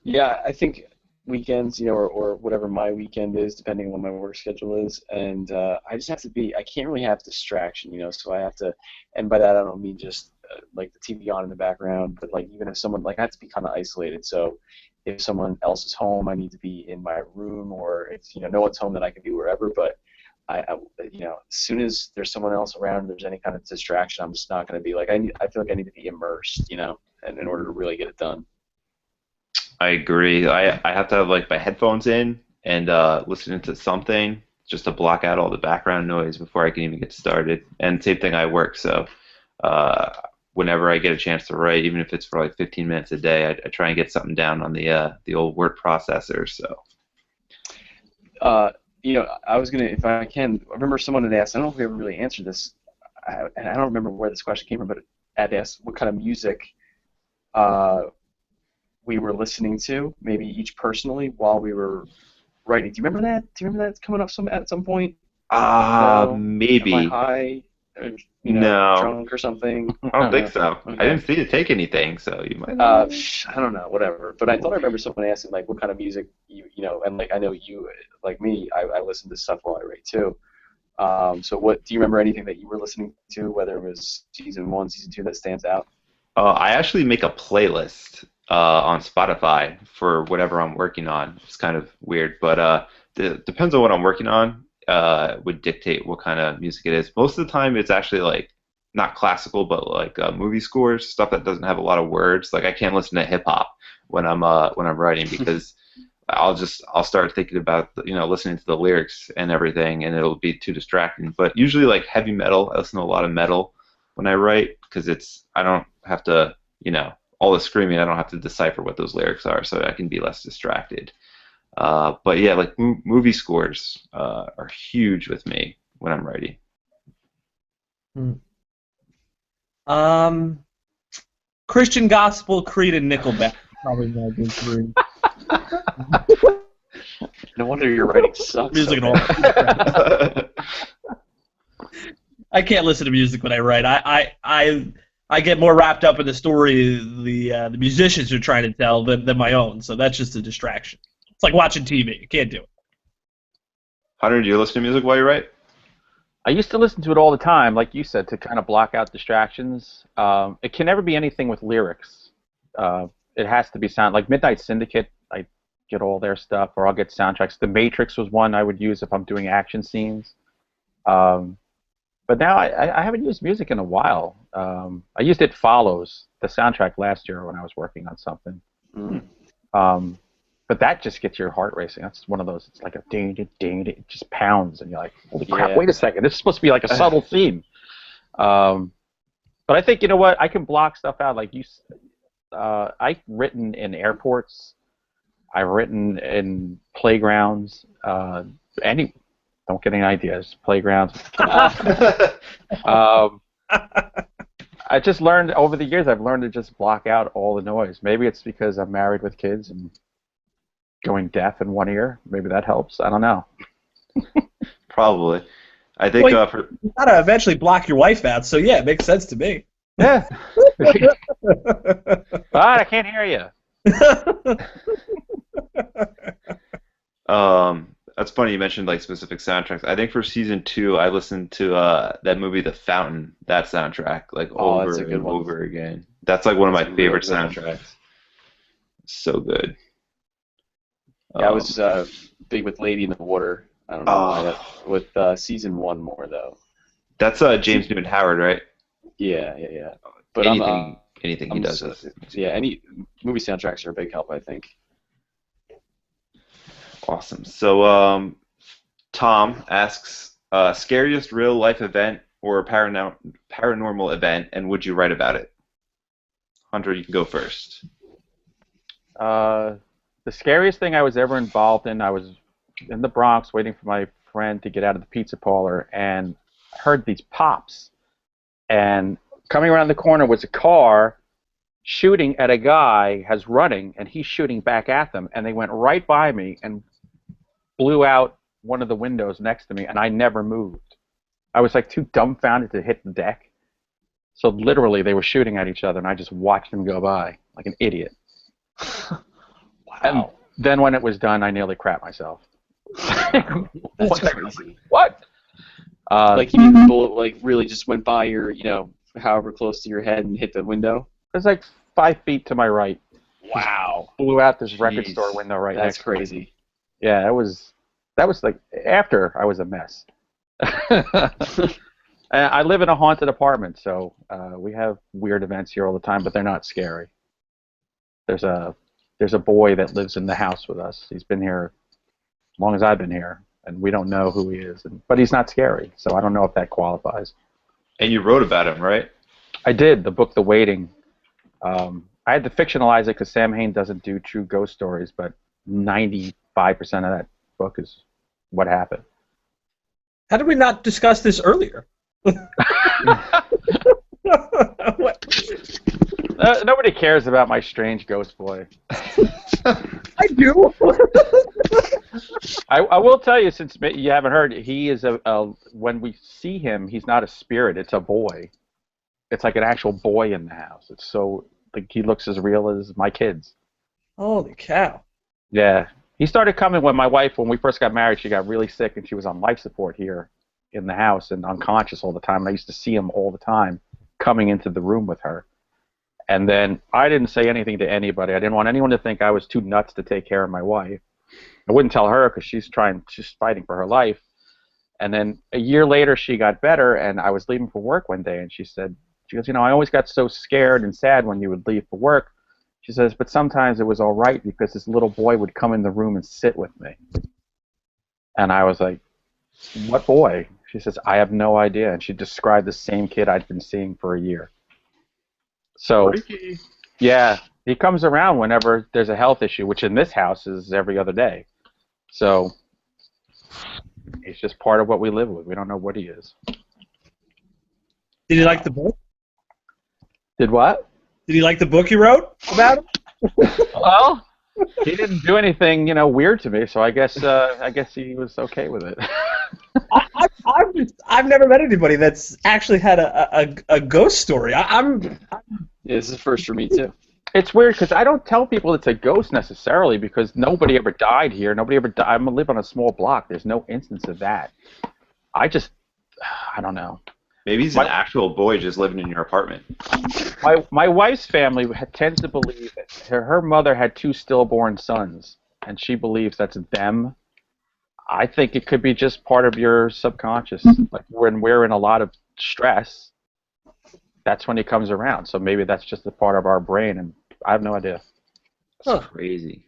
Yeah, I think weekends, or whatever my weekend is, depending on what my work schedule is, and I just have to be. I can't really have distraction, so I have to, and by that I don't mean just like the TV on in the background, but like even if someone like I have to be kind of isolated. So if someone else is home, I need to be in my room, or if no one's home, then I can be wherever. But as soon as there's someone else around, there's any kind of distraction, I'm just not going to be like I feel like I need to be immersed, and in order to really get it done. I agree. I have to have like my headphones in and listening to something just to block out all the background noise before I can even get started. And same thing, I work, so uh, whenever I get a chance to write, even if it's for like 15 minutes a day, I try and get something down on the old word processor. So I was gonna, if I can, I remember someone had asked. I don't know if we ever really answered this, and I don't remember where this question came from, but had asked what kind of music uh, we were listening to, maybe each personally while we were writing. Do you remember that? Do you remember that coming up at some point? No. Am I maybe. high? Or, No, drunk or something? I don't think so. I Okay. didn't see you take anything, so you might. I don't know, whatever. But I thought I remember someone asking like what kind of music and like I know you, like me, I listen to stuff while I write too. So what do you remember anything that you were listening to, whether it was season one, season two, that stands out? I actually make a playlist on Spotify for whatever I'm working on. It's kind of weird, but depends on what I'm working on. Would dictate what kind of music it is. Most of the time, it's actually like not classical, but like movie scores, stuff that doesn't have a lot of words. Like I can't listen to hip hop when I'm writing because I'll start thinking about listening to the lyrics and everything, and it'll be too distracting. But usually like heavy metal, I listen to a lot of metal when I write because I don't have to all the screaming, I don't have to decipher what those lyrics are, so I can be less distracted. But yeah, like movie scores are huge with me when I'm writing. Hmm. Um, Christian Gospel, Creed, and Nickelback. Probably my big three. No wonder your writing sucks so Music and all. bad. I can't listen to music when I write. I get more wrapped up in the story the musicians are trying to tell than my own. So that's just a distraction. It's like watching TV. You can't do it. Hunter, do you listen to music while you write? I used to listen to it all the time, like you said, to kind of block out distractions. It can never be anything with lyrics. It has to be sound like Midnight Syndicate. I get all their stuff, or I'll get soundtracks. The Matrix was one I would use if I'm doing action scenes. Um, But now I haven't used music in a while. I used It Follows, the soundtrack last year when I was working on something. Mm. But that just gets your heart racing. That's one of those. It's like a ding, ding, ding. It just pounds, and you're like, holy crap! Yeah. Wait a second. This is supposed to be like a subtle theme. But I think you know what? I can block stuff out. Like I've written in airports. I've written in playgrounds. Don't get any ideas. Playgrounds. I just learned over the years. I've learned to just block out all the noise. Maybe it's because I'm married with kids and going deaf in one ear. Maybe that helps. I don't know. Probably. I think Well, you gotta eventually block your wife out. So yeah, it makes sense to me. Yeah. But I can't hear you. That's funny you mentioned like specific soundtracks. I think for season 2, I listened to that movie The Fountain, that soundtrack, like Oh, over that's a good and one. over again. That's like one of my That's a favorite real good one. soundtracks. So good. Yeah, I was big with Lady in the Water. I don't know why that, with season 1 more though. That's James Newton Howard, right? Yeah. But Anything he I'm does s- is yeah, any movie soundtracks are a big help, I think. awesome. So Tom asks, scariest real life event or paranormal event, and would you write about it? Hunter, you can go first. The scariest thing I was ever involved in, I was in the Bronx waiting for my friend to get out of the pizza parlor and heard these pops. And coming around the corner was a car shooting at a guy who's running, and he's shooting back at them. And they went right by me and blew out one of the windows next to me, and I never moved. I was like too dumbfounded to hit the deck. So literally they were shooting at each other, and I just watched them go by like an idiot. And then when it was done, I nearly crapped myself. That's crazy. What? Like you mean the bullet like really just went by your, however close to your head and hit the window? It was like 5 feet to my right. Wow. Blew out this record Jeez. store window right That's next to me. crazy. Yeah, that was like after I was a mess. And I live in a haunted apartment, so we have weird events here all the time, but they're not scary. There's a boy that lives in the house with us. He's been here as long as I've been here, and we don't know who he is. But he's not scary, so I don't know if that qualifies. And you wrote about him, right? I did, the book The Waiting. I had to fictionalize it because Sam Hain doesn't do true ghost stories, but 95% of that book is what happened. How did we not discuss this earlier? What? Nobody cares about my strange ghost boy. I do. I will tell you, since you haven't heard, he is when we see him, he's not a spirit, it's a boy. It's like an actual boy in the house. It's so, like, he looks as real as my kids. Holy cow. Yeah. He started coming when we first got married, she got really sick and she was on life support here in the house and unconscious all the time. And I used to see him all the time coming into the room with her. And then I didn't say anything to anybody. I didn't want anyone to think I was too nuts to take care of my wife. I wouldn't tell her because she's fighting for her life. And then a year later, she got better, and I was leaving for work one day, and she goes, I always got so scared and sad when you would leave for work. She says, but sometimes it was all right because this little boy would come in the room and sit with me. And I was like, what boy? She says, I have no idea. And she described the same kid I'd been seeing for a year. So, yeah, he comes around whenever there's a health issue, which in this house is every other day. So, he's just part of what we live with. We don't know what he is. Did you like the book? Did what? Did you like the book you wrote about him? Well, he didn't do anything, weird to me, so I guess he was okay with it. I've never met anybody that's actually had a ghost story. Yeah, this is the first for me too. It's weird because I don't tell people it's a ghost necessarily because nobody ever died here. Nobody ever died. I live on a small block. There's no instance of that. I don't know. Maybe he's an actual boy just living in your apartment. My wife's family tends to believe that her mother had 2 stillborn sons, and she believes that's them. I think it could be just part of your subconscious. Like when we're in a lot of stress, that's when it comes around. So maybe that's just a part of our brain, and I have no idea. That's crazy.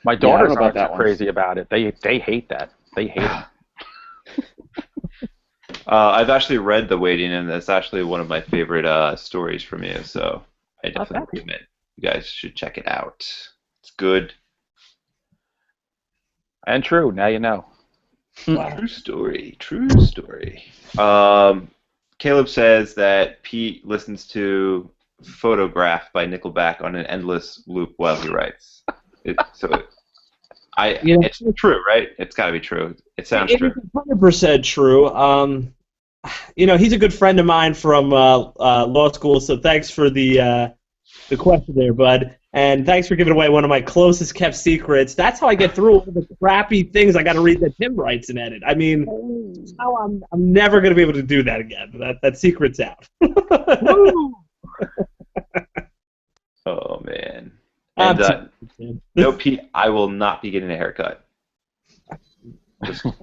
My Yeah, I don't daughters know about aren't too that one. crazy about it. They hate that. They hate it. I've actually read The Waiting, and that's actually one of my favorite stories from you. So I Oh, definitely thank you. recommend you guys should check it out. It's good. And true. Now you know. Wow. True story. True story. Caleb says that Pete listens to Photograph by Nickelback on an endless loop while he writes. It's true, right? It's got to be true. It sounds It true. is 100% true. He's a good friend of mine from law school, so thanks for the question there, bud. And thanks for giving away one of my closest kept secrets. That's how I get through all the crappy things I got to read that Tim writes and edit. I mean, now I'm never going to be able to do that again. That secret's out. Oh man. And no, Pete, I will not be getting a haircut.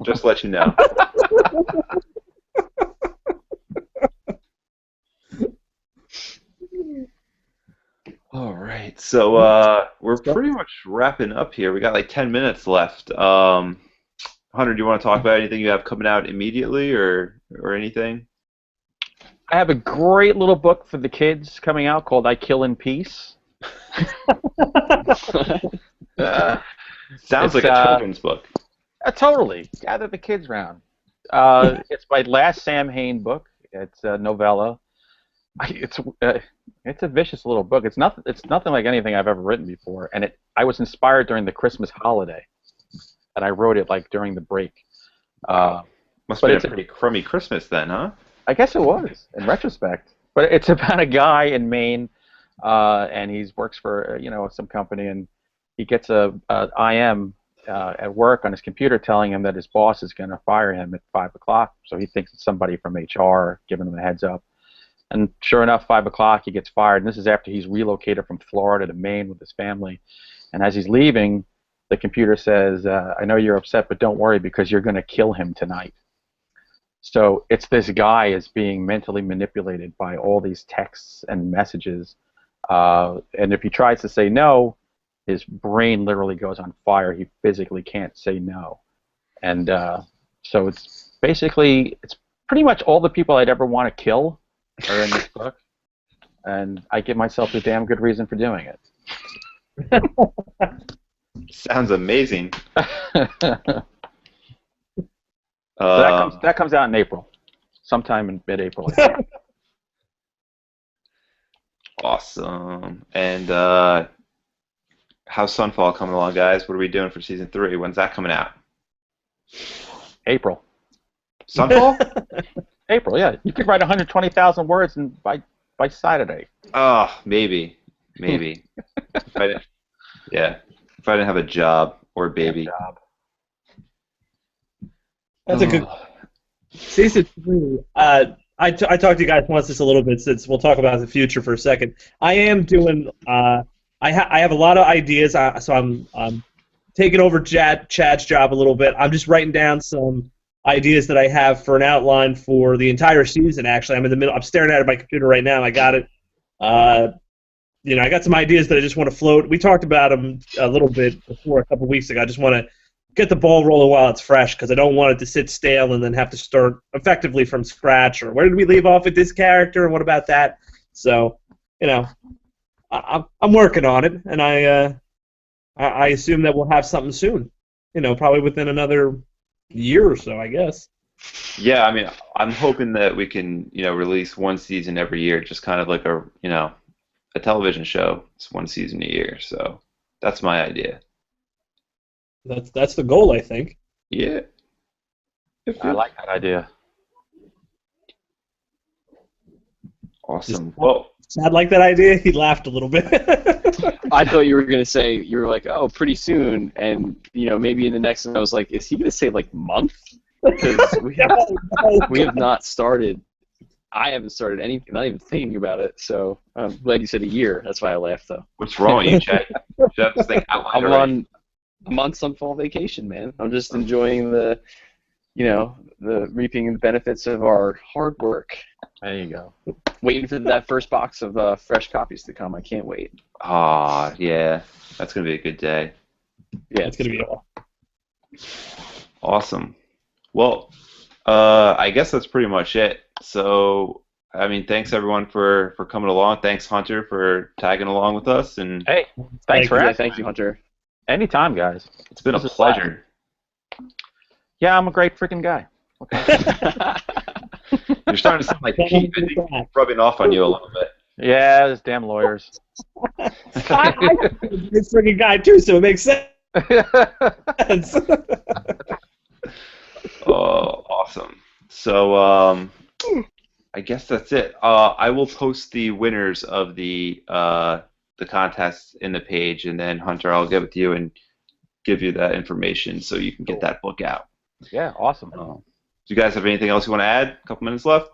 Just let you know. All right, so we're pretty much wrapping up here. We got like 10 minutes left. Hunter, do you want to talk about anything you have coming out immediately, or anything? I have a great little book for the kids coming out called I Kill in Peace. Sounds like a children's book. Totally. Gather the kids round. It's my last Sam Hain book. It's a novella. It's a vicious little book. It's nothing like anything I've ever written before. And I was inspired during the Christmas holiday, and I wrote it like during the break. Must have been a pretty crummy Christmas then, huh? I guess it was in retrospect. But it's about a guy in Maine, and he works for some company, and he gets a IM at work on his computer telling him that his boss is going to fire him at 5 o'clock. So he thinks it's somebody from HR giving him a heads up. And sure enough, 5 o'clock, he gets fired. And this is after he's relocated from Florida to Maine with his family. And as he's leaving, the computer says, I know you're upset, but don't worry because you're going to kill him tonight. So it's this guy is being mentally manipulated by all these texts and messages. And if he tries to say no, his brain literally goes on fire. He physically can't say no. And so it's pretty much all the people I'd ever want to kill are in this book. And I give myself a damn good reason for doing it. Sounds amazing. That comes out in April, sometime in mid-April. Awesome. And how's Sunfall coming along, guys? What are we doing for season 3? When's that coming out? April. Sunfall? April, yeah. You could write 120,000 words by Saturday. Oh, maybe. If I didn't have a job or a baby. That's a good season 3. I talked to you guys once just a little bit since we'll talk about the future for a second. I am doing. I have a lot of ideas, so I'm taking over Chad's job a little bit. I'm just writing down some ideas that I have for an outline for the entire season. Actually, I'm in the middle. I'm staring at my computer right now. I got it. I got some ideas that I just want to float. We talked about them a little bit before a couple weeks ago. I just want to get the ball rolling while it's fresh because I don't want it to sit stale and then have to start effectively from scratch. Or where did we leave off with this character and what about that? So, I'm working on it, and I assume that we'll have something soon. Probably within another year or so, I guess. Yeah, I mean, I'm hoping that we can, release one season every year, just kind of like a television show. It's one season a year, so that's my idea. That's the goal, I think. Yeah. I like that idea. Awesome. Well, Chad like that idea? He laughed a little bit. I thought you were going to say, you were like, oh, pretty soon, and, maybe in the next one, I was like, is he going to say, like, month? Because we have not started. I haven't started anything, not even thinking about it, so I'm glad you said a year. That's why I laughed, though. what's wrong with you, Chad? You have to think out loud already. I'm on some fall vacation, man. I'm just enjoying the reaping the benefits of our hard work. There you go. Waiting for that first box of fresh copies to come. I can't wait. Ah, yeah, that's gonna be a good day. Yeah, It's gonna be all. Awesome. Well, I guess that's pretty much it. So, I mean, thanks everyone for coming along. Thanks Hunter for tagging along with us, and Hey, thanks for yeah, having thank me. you, Hunter. Anytime, guys. it's been a This is pleasure. Yeah, I'm a great freaking guy. You're starting to sound like Pete. I think he's rubbing off on you a little bit. Yeah, those damn lawyers. I'm this freaking guy too, so it makes sense. Oh, awesome. So, I guess that's it. I will post the winners of the contest in the page, and then Hunter, I'll get with you and give you that information so you can get that book out. Yeah, awesome. Do you guys have anything else you want to add? A couple minutes left.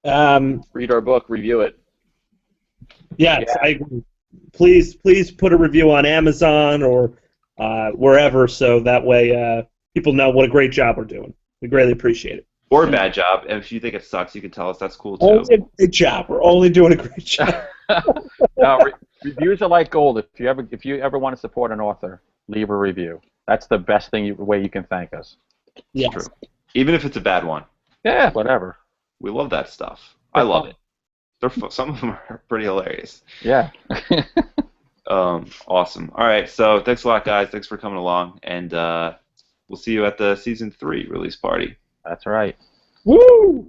Read our book, review it. Yes, Yeah. I agree. Please put a review on Amazon or wherever, so that way people know what a great job we're doing. We greatly appreciate it. Or a bad job. And if you think it sucks, you can tell us. That's cool too. Only a great job. We're only doing a great job. Reviews are like gold. If you ever want to support an author, leave a review. That's the best way you can thank us. Yes. True. Even if it's a bad one. Yeah, whatever. We love that stuff. I love it. Some of them are pretty hilarious. Yeah. Awesome. All right, so thanks a lot, guys. Thanks for coming along, and we'll see you at the season 3 release party. That's right. Woo!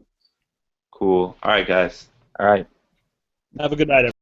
Cool. All right, guys. All right. Have a good night, everyone.